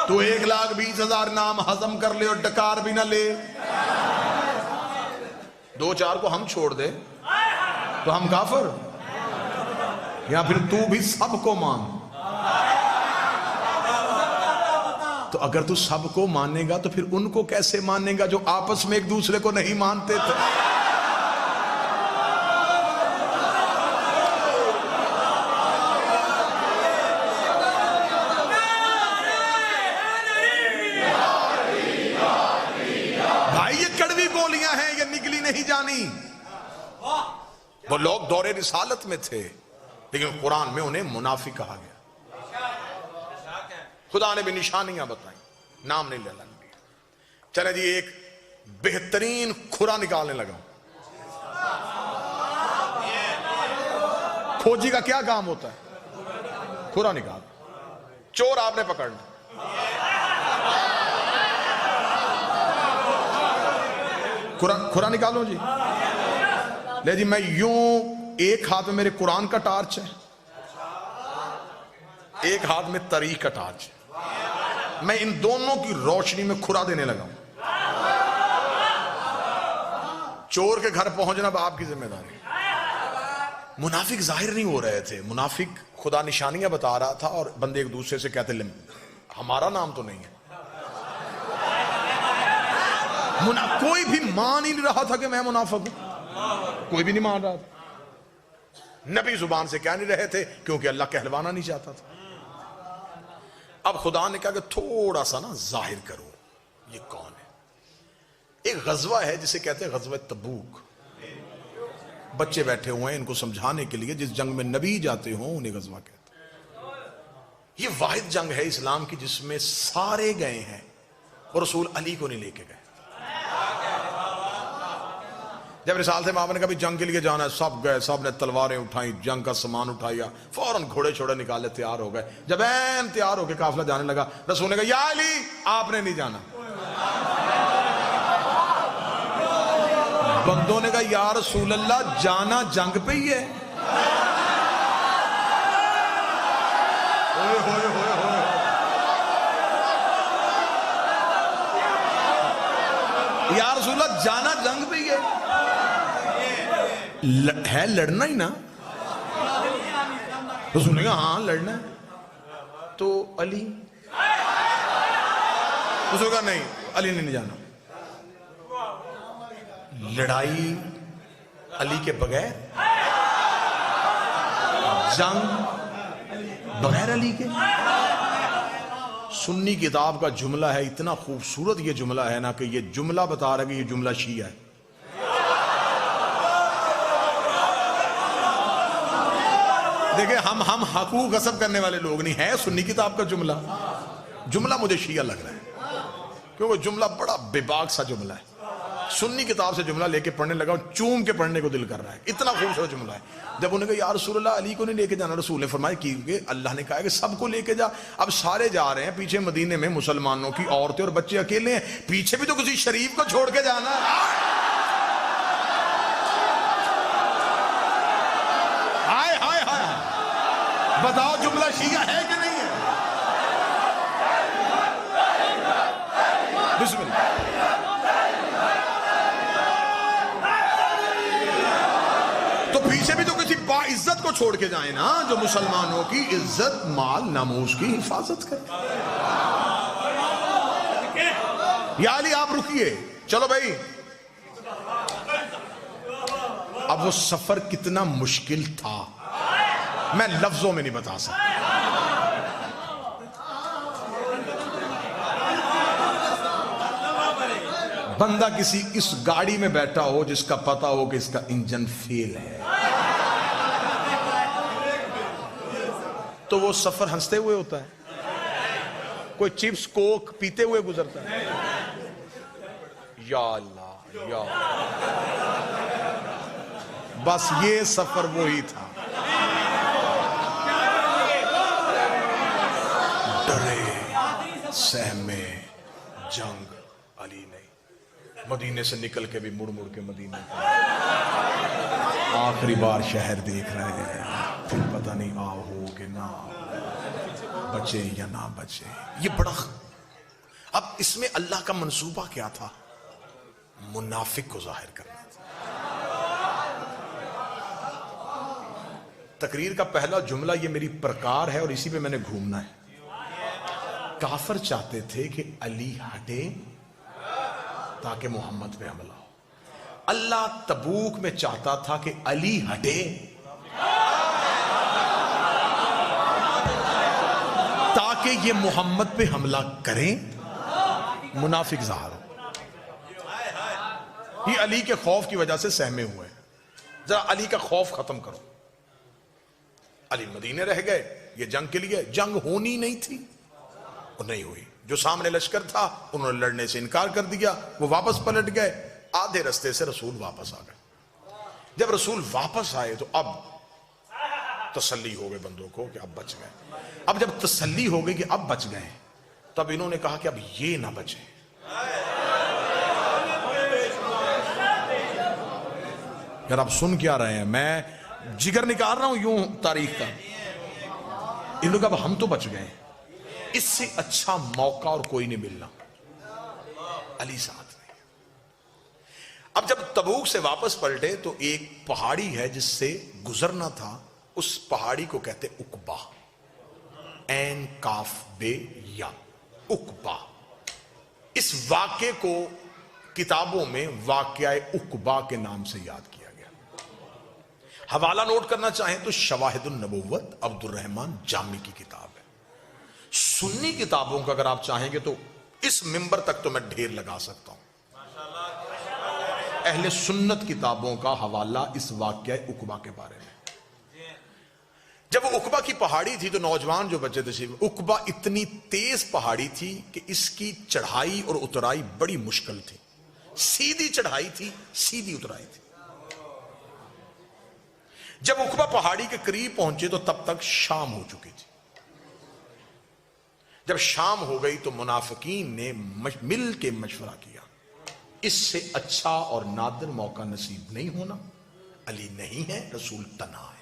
تو 1,20,000 نام ہضم کر لے اور ڈکار بھی نہ لے, 2-4 کو ہم چھوڑ دے تو ہم کافر, یا پھر تو بھی سب کو مان. تو اگر تو سب کو مانے گا تو پھر ان کو کیسے مانے گا جو آپس میں ایک دوسرے کو نہیں مانتے تھے؟ بھائی یہ کڑوی بولیاں ہیں, یہ نگلی نہیں جانی. وہ لوگ دور رسالت میں تھے لیکن قرآن میں انہیں منافق کہا گیا. خدا نے بھی نشانیاں بتائیں, نام نہیں لینا. چلے جی ایک بہترین کھرا نکالنے لگا. کھوجی کا کیا کام ہوتا ہے؟ کھرا نکال. چور آپ نے پکڑنا, کھرا نکالو جی. لے جی میں یوں، ایک ہاتھ میں میرے قرآن کا ٹارچ ہے، ایک ہاتھ میں تاریخ کا ٹارچ ہے، میں ان دونوں کی روشنی میں کھرا دینے لگا ہوں. چور کے گھر پہنچنا اب آپ کی ذمہ داری. منافق ظاہر نہیں ہو رہے تھے، منافق خدا نشانیاں بتا رہا تھا، اور بندے ایک دوسرے سے کہتے ہمارا نام تو نہیں ہے. کوئی بھی مان ہی نہیں رہا تھا کہ میں منافق ہوں، کوئی بھی نہیں مان رہا تھا. نبی زبان سے کہہ نہیں رہے تھے کیونکہ اللہ کہلوانا نہیں چاہتا تھا. اب خدا نے کہا کہ تھوڑا سا نا ظاہر کرو یہ کون ہے. ایک غزوہ ہے جسے کہتے ہیں غزوہ تبوک. بچے بیٹھے ہوئے ہیں ان کو سمجھانے کے لیے، جس جنگ میں نبی جاتے ہوں انہیں غزوہ کہتے ہیں. یہ واحد جنگ ہے اسلام کی جس میں سارے گئے ہیں اور رسول علی کو نہیں لے کے گئے. جب رسالت مآب نے کہا جنگ کے لیے جانا ہے، سب گئے، سب نے تلواریں اٹھائیں، جنگ کا سامان اٹھایا، فوراً گھوڑے چھوڑے نکالے، تیار ہو گئے. جب این تیار ہو کے قافلہ جانے لگا، رسول نے کہا یا علی آپ نے نہیں جانا. بندوں نے کہا یا رسول اللہ جانا جنگ پہ ہی ہے. یا رسول اللہ جانا جنگ پہ ہی ہے لڑنا ہی نا. رسول نے کہا ہاں لڑنا ہے. تو علی، رسول کہا نہیں علی نے نہیں جانا. لڑائی علی کے بغیر، جنگ بغیر علی کے. سنی کتاب کا جملہ ہے، اتنا خوبصورت یہ جملہ ہے نا کہ یہ جملہ بتا رہا ہے کہ یہ جملہ شیعہ ہے. دیکھیں ہم حقوق غصب کرنے والے لوگ نہیں ہیں. سنی کتاب کا جملہ مجھے شیعہ لگ رہا ہے کیونکہ جملہ بڑا بے باک سا جملہ ہے. سنی کتاب سے جملہ لے کے پڑھنے لگا، چوم کے پڑھنے کو دل کر رہا ہے، اتنا خوبصورت جملہ ہے. جب انہوں نے کہا یا رسول اللہ علی کو نہیں لے کے جانا، رسول نے فرمایا کیونکہ اللہ نے کہا کہ سب کو لے کے جا. اب سارے جا رہے ہیں، پیچھے مدینے میں مسلمانوں کی عورتیں اور بچے اکیلے ہیں، پیچھے بھی تو کسی شریف کو چھوڑ کے جانا ہے. ہائے ہائے ہائے، بتاؤ جملہ شیعہ ہے کہ نہیں ہے؟ بسم اللہ. تو پیچھے بھی تو کسی باعزت کو چھوڑ کے جائیں نا، جو مسلمانوں کی عزت مال ناموس کی حفاظت کرے. یا علی آپ رکیے، چلو بھائی. اب وہ سفر کتنا مشکل تھا میں لفظوں میں نہیں بتا سکتا. بندہ کسی اس گاڑی میں بیٹھا ہو جس کا پتا ہو کہ اس کا انجن فیل ہے، تو وہ سفر ہنستے ہوئے ہوتا ہے. کوئی چپس کوک پیتے ہوئے گزرتا ہے. یا اللہ یا اللہ. بس یہ سفر وہی تھا. ڈرے سہمے جنگ علی نہیں. مدینے سے نکل کے بھی مڑ مڑ کے مدینے آخری بار شہر دیکھ رہے ہیں، پھر پتہ نہیں آؤ ہو کہ نہ بچے یا نہ بچے. یہ بڑا اب اس میں اللہ کا منصوبہ کیا تھا؟ منافق کو ظاہر کرنا تھا. تقریر کا پہلا جملہ یہ میری پرکار ہے اور اسی پہ میں نے گھومنا ہے. کافر چاہتے تھے کہ علی ہٹے تاکہ محمد پہ حملہ ہو. اللہ تبوک میں چاہتا تھا کہ علی ہٹے تاکہ یہ محمد پہ حملہ کریں، منافق ظاہر ہو. یہ علی کے خوف کی وجہ سے سہمے ہوئے. ذرا علی کا خوف ختم کرو. علی مدینے رہ گئے، یہ جنگ کے لیے جنگ ہونی نہیں تھی اور نہیں ہوئی. جو سامنے لشکر تھا انہوں نے لڑنے سے انکار کر دیا، وہ واپس پلٹ گئے. آدھے رستے سے رسول واپس آ گئے. جب رسول واپس آئے تو اب تسلی ہو گئے بندوں کو کہ اب بچ گئے. اب جب تسلی ہو گئی کہ اب بچ گئے، تب انہوں نے کہا کہ اب یہ نہ بچے. یار آپ سن کیا رہے ہیں؟ میں جگر نکال رہا ہوں یوں تاریخ کا. ان لوگ اب ہم تو بچ گئے, اس سے اچھا موقع اور کوئی نہیں ملنا. علی ساتھ نہیں. اب جب تبوک سے واپس پلٹے تو ایک پہاڑی ہے جس سے گزرنا تھا, اس پہاڑی کو کہتے عقبہ, این کاف بے یا, عقبہ. اس واقعے کو کتابوں میں واقعہ عقبہ کے نام سے یاد کیا گیا. حوالہ نوٹ کرنا چاہیں تو شواہد النبوت عبد الرحمن جامی کی کتاب ہے. سنی کتابوں کا اگر آپ چاہیں گے تو اس منبر تک تو میں ڈھیر لگا سکتا ہوں. اہل سنت کتابوں کا حوالہ اس واقعہ عقبہ کے بارے میں. جب وہ عقبہ کی پہاڑی تھی تو نوجوان جو بچے تھے, عقبہ اتنی تیز پہاڑی تھی کہ اس کی چڑھائی اور اترائی بڑی مشکل تھی. سیدھی چڑھائی تھی, سیدھی اترائی تھی. جب عقبہ پہاڑی کے قریب پہنچے تو تب تک شام ہو چکی تھی. جب شام ہو گئی تو منافقین نے مل کے مشورہ کیا, اس سے اچھا اور نادر موقع نصیب نہیں ہونا. علی نہیں ہے, رسول تنہا ہے.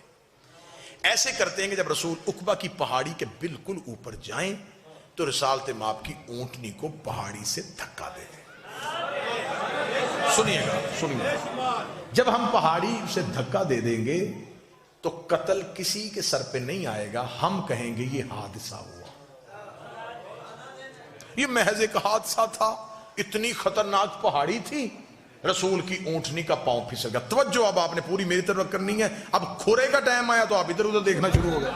ایسے کرتے ہیں کہ جب رسول عقبہ کی پہاڑی کے بالکل اوپر جائیں تو رسالت مآب کی اونٹنی کو پہاڑی سے دھکا دے دیں. سنیے گا. جب ہم پہاڑی سے دھکا دے دیں گے تو قتل کسی کے سر پہ نہیں آئے گا, ہم کہیں گے یہ حادثہ ہوا. یہ محض ایک حادثہ تھا. اتنی خطرناک پہاڑی تھی, رسول کی اونٹنی کا پاؤں پھسل گیا. توجہ اب آپ نے پوری میری طرف کرنی ہے. اب کھورے کا ٹائم آیا تو آپ ادھر ادھر دیکھنا شروع ہو گئے.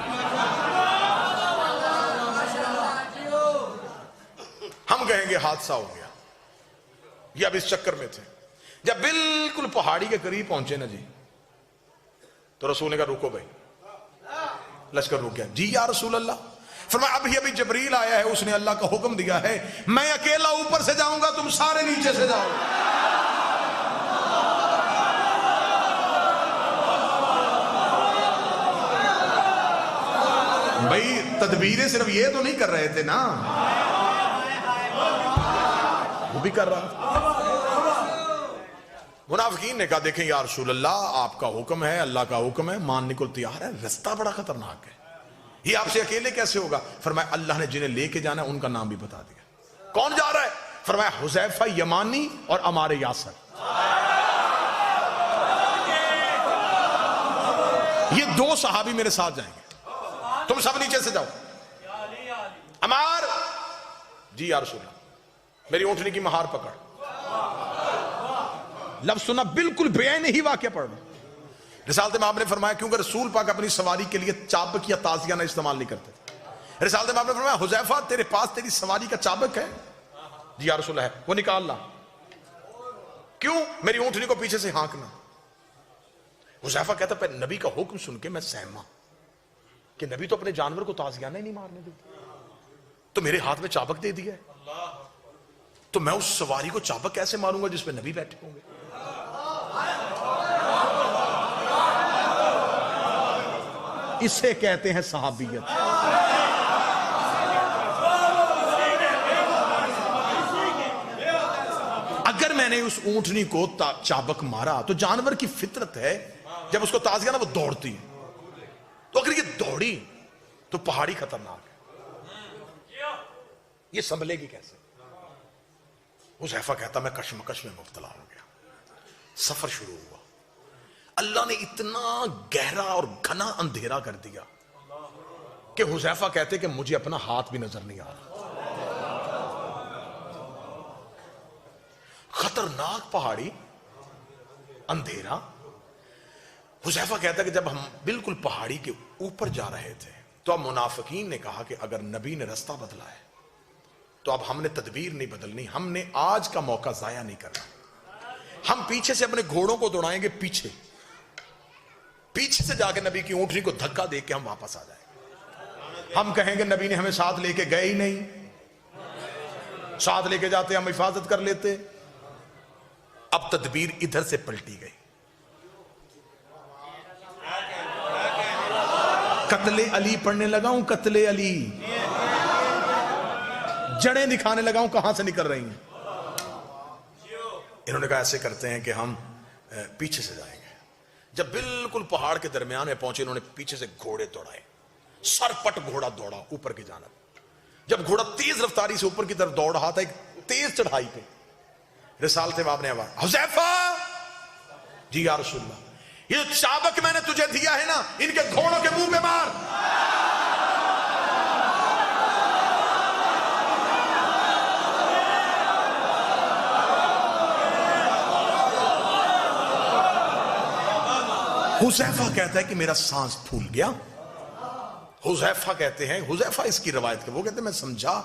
ہم کہیں گے حادثہ ہو گیا. یہ اب اس چکر میں تھے. جب بالکل پہاڑی کے قریب پہنچے نا جی, تو رسول نے کہا رکو بھائی. لشکر رک گیا. جی یا رسول اللہ. فرمایا ابھی جبریل آیا ہے, اس نے اللہ کا حکم دیا ہے, میں اکیلا اوپر سے جاؤں گا, تم سارے نیچے سے جاؤ. بھائی تدبیریں صرف یہ تو نہیں کر رہے تھے نا, وہ بھی کر رہا تھا. منافقین نے کہا دیکھیں یا رسول اللہ, آپ کا حکم ہے, اللہ کا حکم ہے, ماننے کو تیار ہے, رستہ بڑا خطرناک ہے, یہ آپ سے اکیلے کیسے ہوگا؟ فرمایا اللہ نے جنہیں لے کے جانا ہے ان کا نام بھی بتا دیا. کون جا رہا ہے؟ فرمایا حذیفہ یمانی اور عمار یاسر. یہ دو صحابی میرے ساتھ جائیں گے, تم سب نیچے سے جاؤ. عمار, جی یا رسول اللہ, میری اونٹنی کی مہار پکڑ. لفظ سنا, بالکل بیان ہی واقعہ پڑھ رہا. رسالت مآب نے فرمایا کیونکہ رسول پاک اپنی سواری کے لیے چابک یا تازیانہ استعمال نہیں کرتے. رسالت مآب نے فرمایا حذیفہ تیرے پاس تیری سواری کا چابک ہے؟ جی یا رسول اللہ ہے. وہ نکال لا. کیوں؟ میری اونٹنی کو پیچھے سے ہانکنا. حذیفہ کہتا پہ نبی کا حکم سن کے میں سہما کہ نبی تو اپنے جانور کو تازیانہ ہی نہیں مارنے دیتے, تو میرے ہاتھ میں چابک دے دیا ہے, تو میں اس سواری کو چابک کیسے ماروں گا جس پہ نبی بیٹھے ہوں گے؟ اسے کہتے ہیں صحابیت. اگر میں نے اس اونٹنی کو چابک مارا تو جانور کی فطرت ہے جب اس کو تازیانہ وہ دوڑتی ہے, تو اگر یہ دوڑی تو پہاڑی خطرناک ہے, یہ سنبھلے گی کیسے؟ حذیفہ کہتا میں کشمکش میں مبتلا ہو گیا. سفر شروع ہوا. اللہ نے اتنا گہرا اور گھنا اندھیرا کر دیا کہ حذیفہ کہتے کہ مجھے اپنا ہاتھ بھی نظر نہیں آ رہا. خطرناک پہاڑی, اندھیرا. حذیفہ کہتا کہ جب ہم بالکل پہاڑی کے اوپر جا رہے تھے تو اب منافقین نے کہا کہ اگر نبی نے رستہ بدلا ہے تو اب ہم نے تدبیر نہیں بدلنی, ہم نے آج کا موقع ضائع نہیں کرنا. ہم پیچھے سے اپنے گھوڑوں کو دوڑائیں گے, پیچھے سے جا کے نبی کی اونٹنی کو دھکا دے کے ہم واپس آ جائیں گے. ہم کہیں گے نبی نے ہمیں ساتھ لے کے گئے ہی نہیں, ساتھ لے کے جاتے ہم حفاظت کر لیتے. اب تدبیر ادھر سے پلٹی گئی. قتل علی پڑھنے لگا ہوں, قتل علی, جڑیں دکھانے لگا ہوں کہاں سے نکل رہی ہیں. انہوں نے کہا ایسے کرتے ہیں کہ ہم پیچھے سے جائیں گے. جب بالکل پہاڑ کے درمیان میں پہنچے انہوں نے پیچھے سے گھوڑے دوڑائے، سرپٹ گھوڑا دوڑا اوپر کی جانب۔ جب گھوڑا تیز رفتاری سے اوپر کی طرف دوڑ رہا تھا ایک تیز چڑھائی پہ، رسالت باب نے آواز، حذیفہ، جی یا رسول اللہ، یہ چابک میں نے تجھے دیا ہے نا، ان کے گھوڑوں کے منہ پہ مار۔ حذیفہ کہتا ہے کہ میرا سانس پھول گیا۔ حذیفہ کہتے ہیں، حذیفہ اس کی روایت کے وہ کہتے ہیں میں سمجھا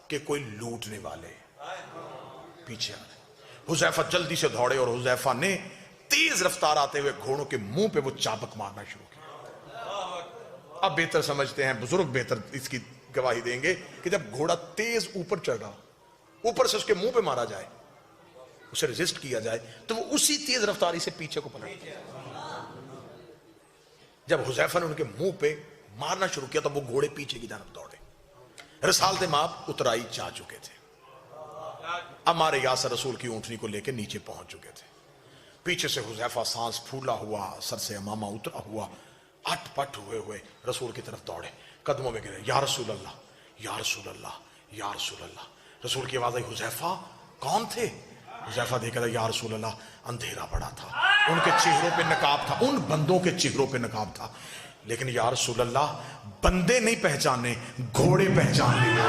کہ کوئی لوٹنے والے پیچھے آ رہے۔ حذیفہ جلدی سے دوڑے اور حذیفہ نے تیز رفتار آتے ہوئے گھوڑوں کے منہ پہ وہ چابک مارنا شروع کیا۔ اب بہتر سمجھتے ہیں، بزرگ بہتر اس کی گواہی دیں گے کہ جب گھوڑا تیز اوپر چڑھ رہا، اوپر سے اس کے منہ پہ مارا جائے، اسے ریزسٹ کیا جائے، تو وہ اسی تیز رفتاری سے پیچھے کو پلٹ۔ جب حذیفہ نے ان کے منہ پہ مارنا شروع کیا تو وہ گھوڑے پیچھے کی جانب دوڑے۔ رسالت ماب اترائی جا چکے تھے، عمار یاسر رسول کی اونٹنی کو لے کے نیچے پہنچ چکے تھے۔ پیچھے سے حذیفہ سانس پھولا ہوا، سر سے امامہ اترا ہوا، اٹ پٹ ہوئے ہوئے رسول کی طرف دوڑے، قدموں میں گرے، یا رسول اللہ، یا رسول اللہ، یا رسول اللہ۔ رسول کی آواز آئی، حذیفہ کون تھے؟ حذیفہ دیکھا تھا، یا رسول اللہ، اندھیرا پڑا تھا، ان کے چہروں پہ نقاب تھا، ان بندوں کے چہروں پہ نقاب تھا، لیکن یا رسول اللہ بندے نہیں پہچانے، گھوڑے پہچان لیے۔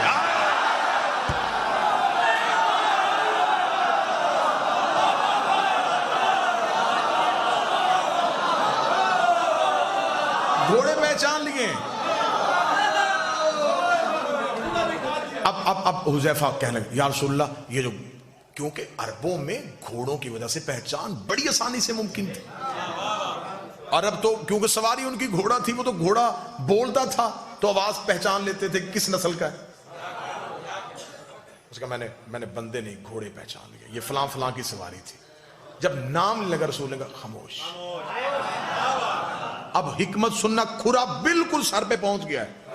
گھوڑے پہچان لیے۔ اب حذیفہ کہنے لگے، یا رسول اللہ یہ جو، کیونکہ عربوں میں گھوڑوں کی وجہ سے پہچان بڑی آسانی سے ممکن تھی۔ عرب تو کیونکہ سواری ان کی گھوڑا تھی، وہ تو گھوڑا بولتا تھا تو آواز پہچان لیتے تھے کس نسل کا ہے۔ اس کا میں نے بندے نہیں گھوڑے پہچان لیے، یہ فلاں فلاں کی سواری تھی۔ جب نام لگا رسول نے کہا خاموش۔ اب حکمت سننا، کھرا بالکل سر پہ پہنچ گیا ہے،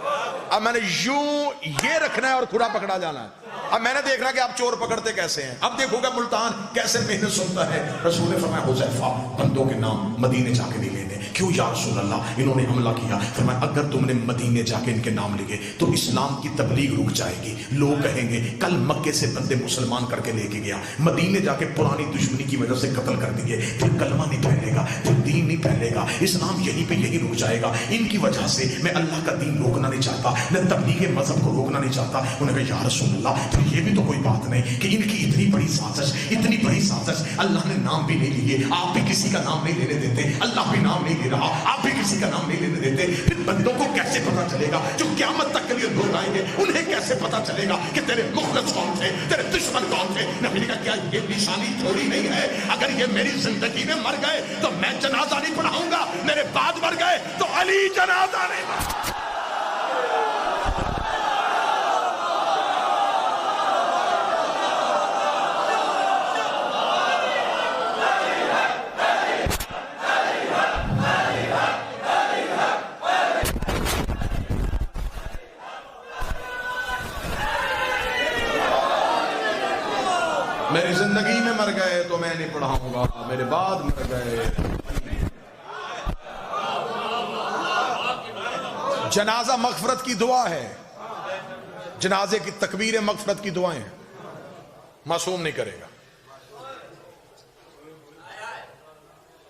اب میں نے یوں یہ رکھنا ہے اور کھرا پکڑا جانا ہے۔ اب میں نے دیکھنا کہ آپ چور پکڑتے کیسے ہیں، اب دیکھو گا ملتان کیسے محنت سنتا ہے۔ رسول نے فرمایا حذیفہ بندوں کے نام مدینے جا کے نہیں لینے۔ کیوں یا رسول اللہ؟ انہوں نے حملہ کیا۔ فرمایا اگر تم نے مدینے جا کے ان کے نام لکھے تو اسلام کی تبلیغ رک جائے گی، لوگ کہیں گے کل مکے سے بندے مسلمان کر کے لے کے گیا، مدینے جا کے پرانی دشمنی کی وجہ سے قتل کر دیے، پھر کلمہ نہیں پھیلے گا، پھر دین نہیں پھیلے گا، اسلام یہیں پہ یہیں رک جائے گا۔ ان کی وجہ سے میں اللہ کا دین روکنا نہیں چاہتا، میں تبلیغ مذہب کو روکنا نہیں چاہتا۔ انہوں نے کہا یا رسول اللہ پھر یہ بھی تو کوئی بات نہیں کہ ان کی اتنی بڑی سازش، اتنی بڑی سازش، اللہ نے نام بھی نہیں لیے، آپ بھی کسی کا نام نہیں لینے دیتے، اللہ بھی نام نہیں لے رہا، آپ بھی کسی کا نام نہیں لینے دیتے، پھر بندوں کو کیسے پتا چلے گا جو قیامت تک کے لیے لوگ آئیں گے، انہیں کیسے پتا چلے گا کہ تیرے مخلص کون تھے، تیرے دشمن کون تھے؟ نبی نے کہا کیا یہ نشانی تھوڑی نہیں ہے، اگر یہ میری زندگی میں مر گئے تو میں جنازہ نہیں پڑھاؤں گا، میرے بعد مر گئے تو علی جنازہ نہیں پڑھاؤں گا۔ میری زندگی میں مر گئے تو میں نہیں پڑھاؤں گا، میرے بعد مر گئے۔ جنازہ مغفرت کی دعا ہے، جنازے کی تکبیر مغفرت کی دعائیں معصوم نہیں کرے گا۔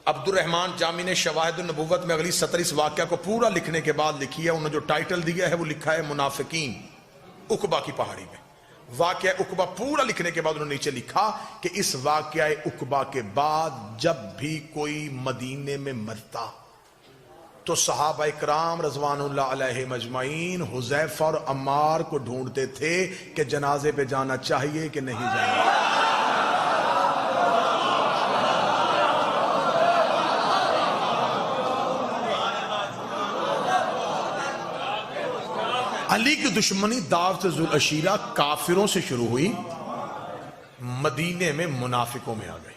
عبد الرحمن جامی نے شواہد النبوت میں اگلی سطر اس واقعہ کو پورا لکھنے کے بعد لکھی ہے، انہوں نے جو ٹائٹل دیا ہے وہ لکھا ہے منافقین عقبہ کی پہاڑی میں۔ واقعہ عقبہ پورا لکھنے کے بعد انہوں نے نیچے لکھا کہ اس واقعہ عقبہ کے بعد جب بھی کوئی مدینے میں مرتا تو صحابہ اکرام رضوان اللہ علیہ مجمعین حذیفہ اور عمار کو ڈھونڈتے تھے کہ جنازے پہ جانا چاہیے کہ نہیں جانا۔ علی کی دشمنی دعوت ذوالعشیرہ کافروں سے شروع ہوئی، مدینے میں منافقوں میں آ گئی۔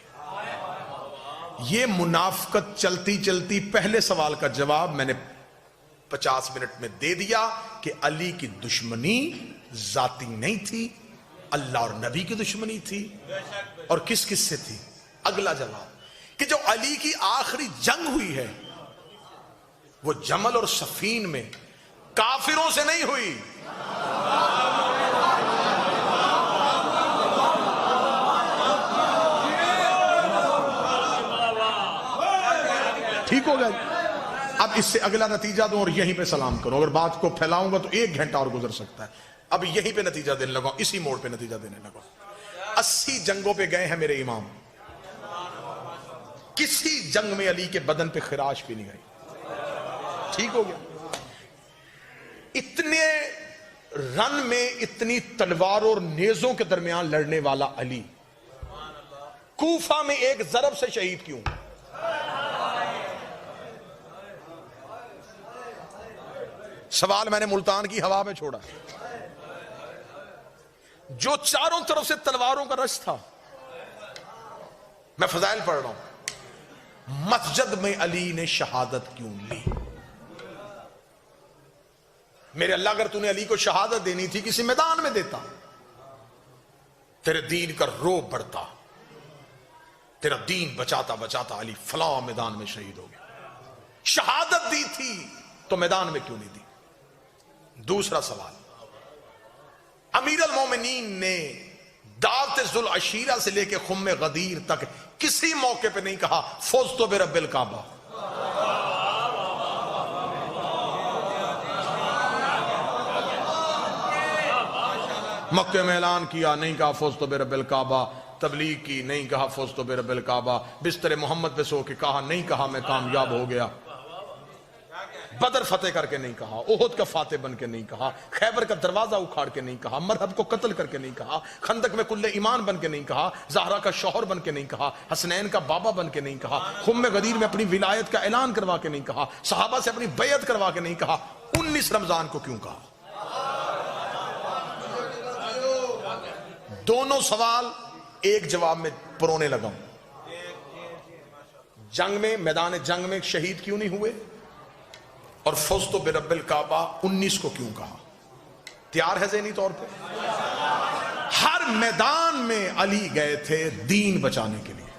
یہ منافقت چلتی چلتی پہلے سوال کا جواب میں نے 50 منٹ میں دے دیا کہ علی کی دشمنی ذاتی نہیں تھی، اللہ اور نبی کی دشمنی تھی۔ اور کس کس سے تھی؟ اگلا جواب کہ جو علی کی آخری جنگ ہوئی ہے وہ جمل اور صفین میں کافروں سے نہیں ہوئی، ٹھیک ہو گیا؟ اب اس سے اگلا نتیجہ دوں اور یہیں پہ سلام کروں، اگر بات کو پھیلاؤں گا تو 1 گھنٹہ اور گزر سکتا ہے۔ اب یہیں پہ نتیجہ دینے لگا، اسی موڑ پہ نتیجہ دینے لگا۔ 80 جنگوں پہ گئے ہیں میرے امام، کسی جنگ میں علی کے بدن پہ خراش بھی نہیں آئی، ٹھیک ہو گیا؟ اتنے رن میں اتنی تلواروں اور نیزوں کے درمیان لڑنے والا علی کوفہ میں ایک ضرب سے شہید کیوں؟ سوال میں نے ملتان کی ہوا میں چھوڑا۔ جو چاروں طرف سے تلواروں کا رش تھا، میں فضائل پڑھ رہا ہوں، مسجد میں علی نے شہادت کیوں لی؟ میرے اللہ، اگر تو نے علی کو شہادت دینی تھی کسی میدان میں دیتا، تیرے دین کا روب بڑھتا، تیرا دین بچاتا بچاتا علی فلاں میدان میں شہید ہو گیا۔ شہادت دی تھی تو میدان میں کیوں نہیں دی؟ دوسرا سوال، امیر المومنین نے دعوت ذوالعشیرہ سے لے کے خم غدیر تک کسی موقع پہ نہیں کہا فوزت برب الکعبہ؟ مکہ میں اعلان کیا، نہیں کہا فوزت برب الکعبہ، تبلیغ کی، نہیں کہا فوزت برب الکعبہ، بستر محمد پہ سو کے کہا، نہیں کہا میں کامیاب ہو گیا، بدر فتح کر کے نہیں کہا، احد کا فاتح بن کے نہیں کہا، خیبر کا دروازہ اکھاڑ کے نہیں کہا، مرحب کو قتل کر کے نہیں کہا، خندق میں کل ایمان بن کے نہیں کہا، زہرا کا شوہر بن کے نہیں کہا، حسنین کا بابا بن کے نہیں کہا، خم غدیر میں اپنی ولایت کا اعلان کروا کے نہیں کہا، صحابہ سے اپنی بیعت کروا کے نہیں کہا، 19 رمضان کو کیوں کہا؟ دونوں سوال ایک جواب میں پرونے لگا ہوں۔ جنگ میں، میدان جنگ میں شہید کیوں نہیں ہوئے؟ اور فوزت برب الکعبہ 19 کو کیوں کہا؟ تیار ہے ذہنی طور پہ؟ ہر میدان میں علی گئے تھے دین بچانے کے لیے۔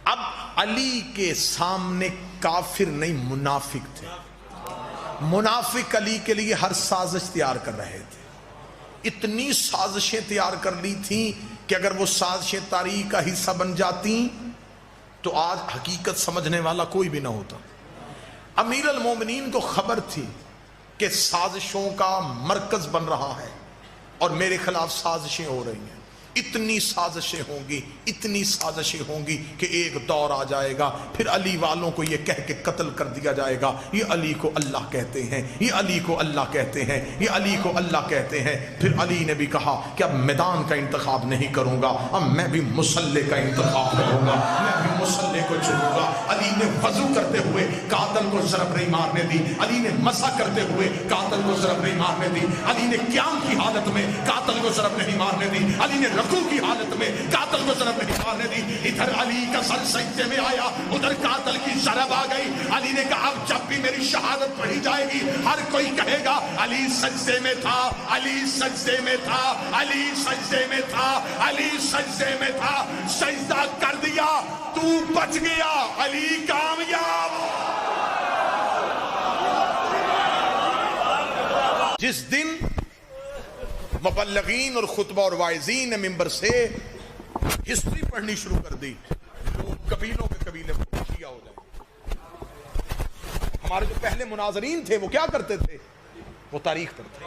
اب علی کے سامنے کافر نہیں منافق تھے، منافق علی کے لیے ہر سازش تیار کر رہے تھے، اتنی سازشیں تیار کر لی تھیں کہ اگر وہ سازشیں تاریخ کا حصہ بن جاتی تو آج حقیقت سمجھنے والا کوئی بھی نہ ہوتا۔ امیر المومنین کو خبر تھی کہ سازشوں کا مرکز بن رہا ہے اور میرے خلاف سازشیں ہو رہی ہیں، اتنی سازشیں ہوں گی، اتنی سازشیں ہوں گی کہ ایک دور آ جائے گا پھر علی والوں کو یہ کہہ کے قتل کر دیا جائے گا، یہ علی کو اللہ کہتے ہیں، یہ علی کو اللہ کہتے ہیں، یہ علی کو اللہ کہتے ہیں۔ پھر علی نے بھی کہا کہ اب میدان کا انتخاب نہیں کروں گا، اب میں بھی مسلح کا انتخاب کروں گا، میں بھی مسلح کو چنوں گا۔ علی نے وضو کرتے ہوئے قاتل کو ضرب نہیں مارنے دی، علی نے مسح کرتے ہوئے قاتل کو ضرب نہیں مارنے دی، علی نے قیام کی حالت میں قاتل کو ضرب نہیں مارنے دی، علی نے رکوع کی حالت میں قاتل کو ضرب نہیں مارنے دی۔ ادھر علی کا سر سجدے میں آیا، ادھر قاتل کی ضرب آ گئی۔ علی نے کہا اب جب بھی میری شہادت پڑھی جائے گی ہر کوئی کہے گا علی سجدے میں تھا، علی سجدے میں تھا، علی سجدے میں تھا، علی سجدے میں تھا، سجدہ کر دیا تو بچ گیا، علی کامیاب۔ جس دن مبلغین اور خطبہ اور واعظین نے ممبر سے ہسٹری پڑھنی شروع کر دی، لوگ قبیلوں کے قبیلے شیعہ ہو جائیں۔ ہمارے جو پہلے مناظرین تھے وہ کیا کرتے تھے؟ وہ تاریخ پڑھتے۔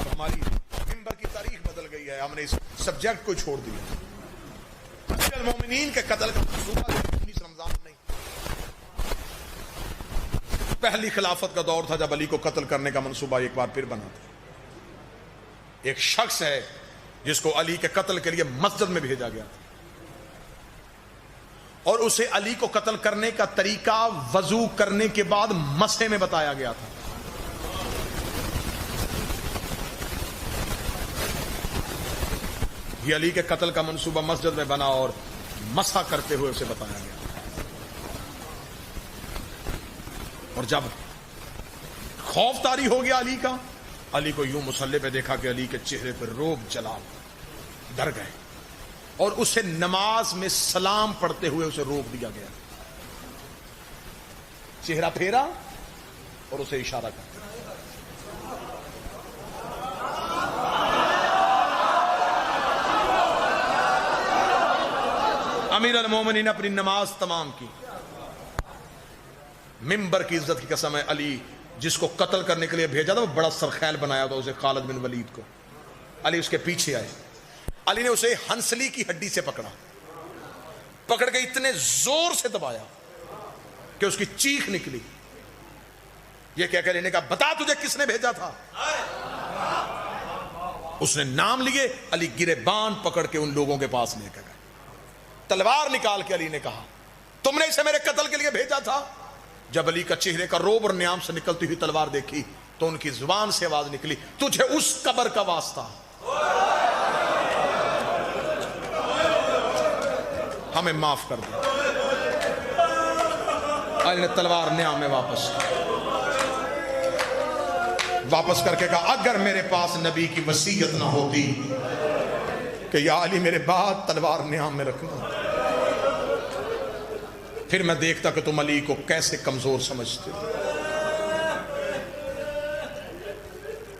ہماری ممبر کی تاریخ بدل گئی ہے، ہم نے اس سبجیکٹ کو چھوڑ دیا۔ امیر المومنین کے قتل کا منصوبہ 19 رمضان نہیں، پہلی خلافت کا دور تھا جب علی کو قتل کرنے کا منصوبہ ایک بار پھر بنا تھا۔ ایک شخص ہے جس کو علی کے قتل کے لیے مسجد میں بھیجا گیا تھا اور اسے علی کو قتل کرنے کا طریقہ وضو کرنے کے بعد مسح میں بتایا گیا تھا۔ یہ علی کے قتل کا منصوبہ مسجد میں بنا اور مسح کرتے ہوئے اسے بتایا گیا، اور جب خوف طاری ہو گیا علی کا، علی کو یوں مصلی پہ دیکھا کہ علی کے چہرے پر روب جلال، ڈر گئے اور اسے نماز میں سلام پڑھتے ہوئے اسے روک دیا گیا. چہرہ پھیرا اور اسے اشارہ کیا. امیر المومنین نے اپنی نماز تمام کی. ممبر کی عزت کی قسم ہے، علی جس کو قتل کرنے کے لیے بھیجا تھا وہ بڑا سرخیل بنایا تھا اسے، خالد بن ولید کو. علی اس کے پیچھے آئے. علی نے اسے ہنسلی کی ہڈی سے پکڑ کے اتنے زور سے دبایا کہ اس کی چیخ نکلی. یہ کہہ کر انہیں کہا بتا تجھے کس نے بھیجا تھا. اس نے نام لیے. علی گریبان پکڑ کے ان لوگوں کے پاس لے کر گئے. تلوار نکال کے علی نے کہا تم نے اسے میرے قتل کے لیے بھیجا تھا. جب علی کا چہرے کا روب اور نیام سے نکلتی ہوئی تلوار دیکھی تو ان کی زبان سے آواز نکلی تجھے اس قبر کا واسطہ، ہمیں معاف کر دے. علی نے تلوار نیام میں واپس کر کے کہا اگر میرے پاس نبی کی وصیت نہ ہوتی کہ یا علی میرے بعد تلوار نیام میں رکھنا، پھر میں دیکھتا کہ تم علی کو کیسے کمزور سمجھتے.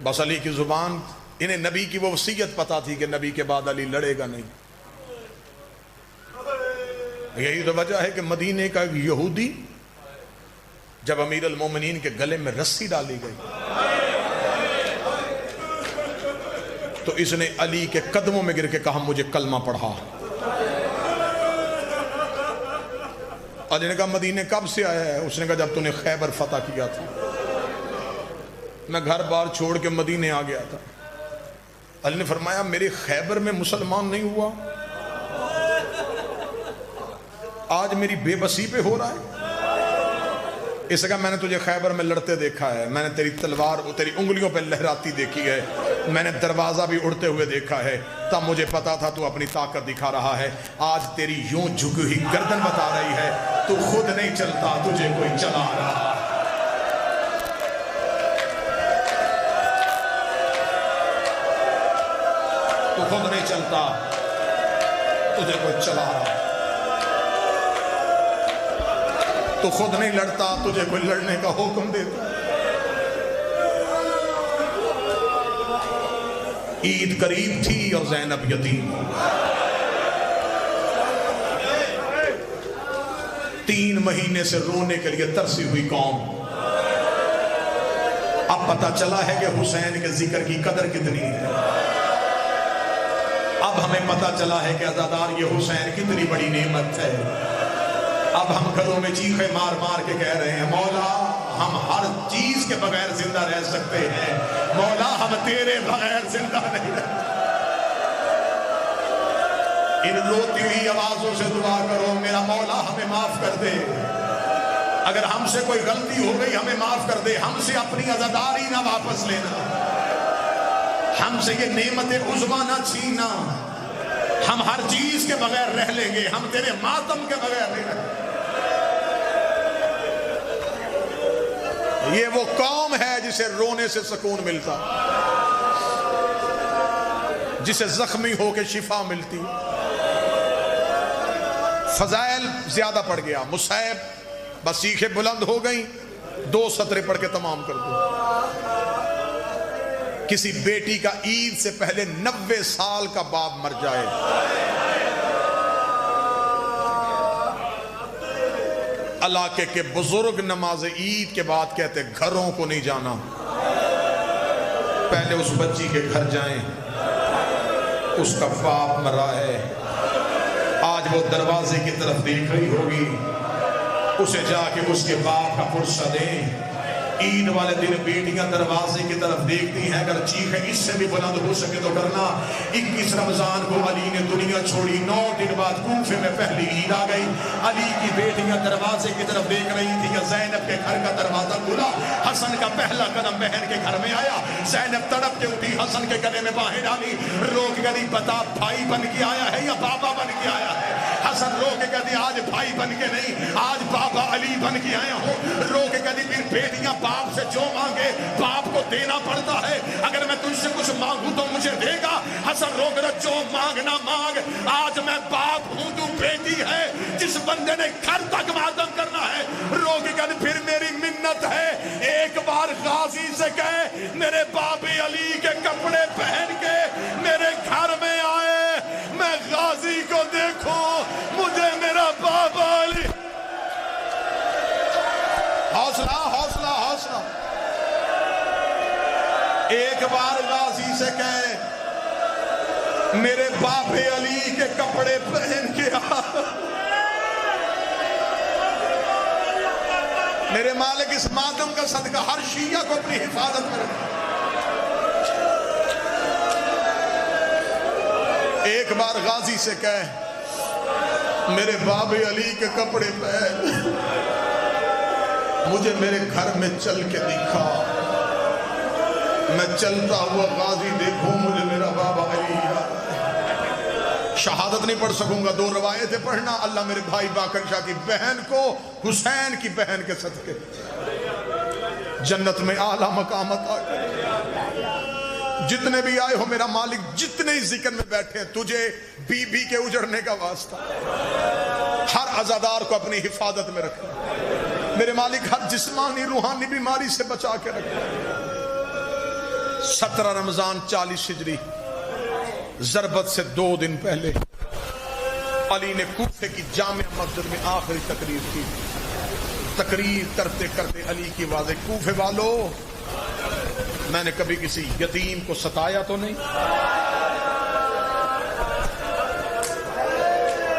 بس علی کی زبان، انہیں نبی کی وہ وصیت پتا تھی کہ نبی کے بعد علی لڑے گا نہیں. یہی تو وجہ ہے کہ مدینے کا ایک یہودی جب امیر المومنین کے گلے میں رسی ڈالی گئی تو اس نے علی کے قدموں میں گر کے کہا مجھے کلمہ پڑھا. علی نے کہا مدینے کب سے آیا ہے؟ اس نے کہا جب تو نے خیبر فتح کیا تھا، میں گھر بار چھوڑ کے مدینے آ گیا تھا. علی نے فرمایا میرے خیبر میں مسلمان نہیں ہوا، آج میری بے بسی پہ ہو رہا ہے. اس نے کہا میں نے تجھے خیبر میں لڑتے دیکھا ہے، میں نے تیری تلوار تیری انگلیوں پہ لہراتی دیکھی ہے، میں نے دروازہ بھی اڑتے ہوئے دیکھا ہے، تب مجھے پتا تھا تو اپنی طاقت دکھا رہا ہے. آج تیری یوں جھکی ہوئی گردن بتا رہی ہے تو خود نہیں چلتا، تجھے کوئی چلا رہا. تو خود نہیں چلتا، تجھے کوئی چلا رہا. تو خود نہیں لڑتا، تجھے کوئی لڑنے کا حکم دیتا. عید قریب تھی اور زینب یتیم. 3 مہینے سے رونے کے لیے ترسی ہوئی قوم. اب پتہ چلا ہے کہ حسین کے ذکر کی قدر کتنی ہے. اب ہمیں پتہ چلا ہے کہ عزادار یہ حسین کتنی بڑی نعمت ہے. اب ہم گھروں میں چیخے مار مار کے کہہ رہے ہیں مولا ہم ہر چیز کے بغیر زندہ رہ سکتے ہیں، مولا ہم تیرے بغیر زندہ نہیں رہ. ان روتی ہوئی آوازوں سے دعا کرو میرا مولا ہمیں معاف کر دے. اگر ہم سے کوئی غلطی ہو گئی ہمیں معاف کر دے. ہم سے اپنی عزاداری نہ واپس لینا، ہم سے یہ نعمت عظمی نہ چھینا. ہم ہر چیز کے بغیر رہ لیں گے، ہم تیرے ماتم کے بغیر نہیں رہیں. یہ وہ قوم ہے جسے رونے سے سکون ملتا، جسے زخمی ہو کے شفا ملتی. فضائل زیادہ پڑ گیا. مصعب بس سیخیں بلند ہو گئیں، 2 سطریں پڑھ کے تمام کر دو. کسی بیٹی کا عید سے پہلے 90 سال کا باپ مر جائے، علاقے کے بزرگ نماز عید کے بعد کہتے گھروں کو نہیں جانا، پہلے اس بچی کے گھر جائیں، اس کا باپ مرا ہے. آج وہ دروازے کی طرف دیکھ رہی ہوگی، اسے جا کے اس کے باپ کا پرسہ دیں. عید والے دن بیٹیاں دروازے کی طرف دیکھتی ہیں، اگر چیخیں اس سے بھی بلند ہو سکے تو کرنا. 21 رمضان کو علی نے دنیا چھوڑی، 9 دن بعد کوفے میں پہلی عید آ گئی. علی کی بیٹیاں دروازے کی طرف دیکھ رہی تھی. زینب کے گھر کا دروازہ کھلا، حسن کا پہلا قدم بہن کے گھر میں آیا. زینب تڑپ کے اٹھی، حسن کے گلے میں باہیں ڈالی، رو کے کہتی بتا بھائی بن کے آیا ہے یا بابا بن کے آیا ہے؟ حسن رو کے کہتی آج بھائی بن کے نہیں، آج بابا علی بن کے آیا ہوں. رو کے کہتی پھر بیٹیاں باپ سے جو مانگے باپ کو دینا پڑتا ہے، اگر میں تجھ سے کچھ مانگوں تو مجھے دے گا. حسن رو کر جو مانگنا مانگ. آج میں باپ ہوں تو بیٹی ہے. جس بندے نے گھر تک ماتم کرنا ہے روک کر پھر میری منت ہے ایک بار غازی سے کہے میرے باب علی کے کپڑے پہن کے میرے گھر میں آئے, میں غازی کو دیکھوں, مجھے میرا بابا علی. حوصلہ حوصلہ حوصلہ. ایک بار غازی سے کہے میرے باپ علی کے کپڑے پہن کے آ. میرے مالک اس ماتم کا صدقہ ہر شیعہ کو اپنی حفاظت میں رکھے. ایک بار غازی سے کہے میرے باپ علی کے کپڑے پہن, مجھے میرے گھر میں چل کے دکھا, میں چلتا ہوا غازی دیکھوں مجھے میرا بابا علی یاد. شہادت نہیں پڑھ سکوں گا, 2 روایتیں پڑھنا. اللہ میرے بھائی باقر شاہ کی بہن کو حسین کی بہن کے صدقے جنت میں اعلیٰ مقام عطا کرے. جتنے بھی آئے ہو میرا مالک, جتنے ہی ذکر میں بیٹھے ہیں, تجھے بی بی کے اجڑنے کا واسطہ ہر عزادار کو اپنی حفاظت میں رکھے. میرے مالک ہر جسمانی روحانی بیماری سے بچا کے رکھے. 17 رمضان 40 ہجری ضربت سے 2 دن پہلے علی نے کوفے کی جامع مسجد میں آخری تقریر کی. تقریر کرتے کرتے علی کی آواز, کوفے والو میں نے کبھی کسی یتیم کو ستایا تو نہیں.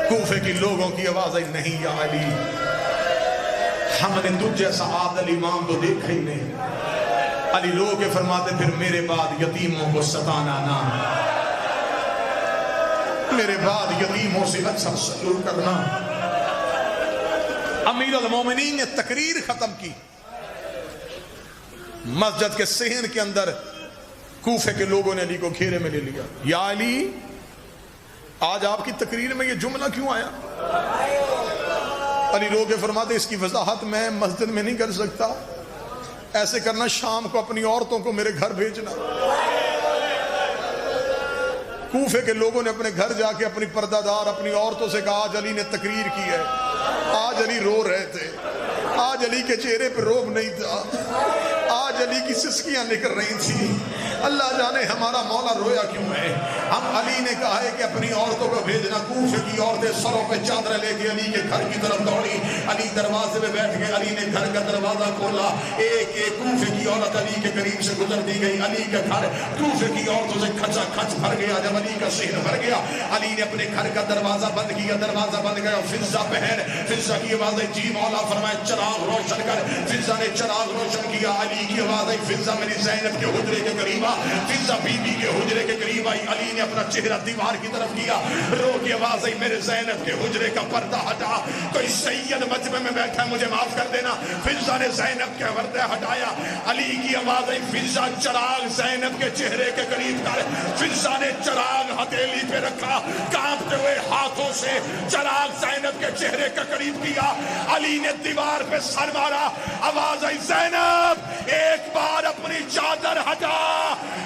کوفے کی لوگوں کی آواز آئی, نہیں یا علی ہم نے تجھ جیسا عادل امام تو دیکھا ہی نہیں. علی رو کے فرماتے پھر میرے بعد یتیموں کو ستانا نہ, میرے بعد یتیموں سے اچھا سلوک کرنا. امیر المومنین نے تقریر ختم کی, مسجد کے صحن کے اندر کوفے کے لوگوں نے علی کو گھیرے میں لے لیا. یا علی آج آپ کی تقریر میں یہ جملہ کیوں آیا؟ علی رو کے فرماتے اس کی وضاحت میں مسجد میں نہیں کر سکتا, ایسے کرنا شام کو اپنی عورتوں کو میرے گھر بھیجنا. کوفے کے لوگوں نے اپنے گھر جا کے اپنی پردہ دار اپنی عورتوں سے کہا آج علی نے تقریر کی ہے. آج علی رو رہے تھے, آج علی کے چہرے پہ روب نہیں تھا, آج علی کی سسکیاں نکل رہی تھی. اللہ جانے ہمارا مولا رویا کیوں ہے. ہم علی نے کہا ہے کہ اپنی عورتوں کو بھیجنا. کوفے کی عورتیں سروں پہ چادریں لے کے علی کے گھر کی طرف دوڑی. علی دروازے میں بیٹھ گئے, علی نے گھر کا دروازہ کھولا. ایک ایک کوفے کی عورت علی کے قریب سے گزر دی گئی. علی کا گھر کوفے کی عورتوں سے کھچا کھچ بھر گیا. جب علی کا صحن بھر گیا علی نے اپنے گھر کا دروازہ بند کیا. دروازہ بند گیا. فضا بہن, فضا کی آواز ہے جی مولا فرمائے چراغ روشن کر. فضا نے چراغ روشن کیا. علی کی آواز ہے فضا میری زینب کے حجرے کے قریب آ. فضا بی بی کے حجرے کے قریب آئی. علی نے اپنا چہرہ دیوار کی طرف کیا. رو کی آواز آئی میرے زینب کے حجرے کا پردہ ہٹا. کوئی سید مجمع میں بیٹھا ہے مجھے معاف کر دینا. فضا نے زینب کے پردہ ہٹایا. علی کی آواز آئی فضا چراغ زینب کے چہرے کے قریب کر. فضا نے چراغ ہتھیلی پہ رکھا, کانپتے ہوئے ہاتھوں سے چراغ زینب کے چہرے کے قریب کیا. علی نے دیوار پہ سر مارا. آواز آئی زینب ایک بار اپنی چادر ہٹا.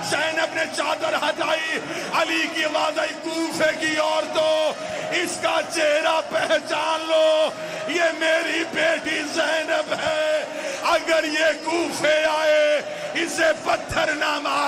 زینب نے چادر ہٹائی. علی کی آواز آئی کوفے کی عورتوں اس کا چہرہ پہچان لو, یہ میری بیٹی زینب ہے. اگر یہ کوفے آئے اسے پتھر نہ مار.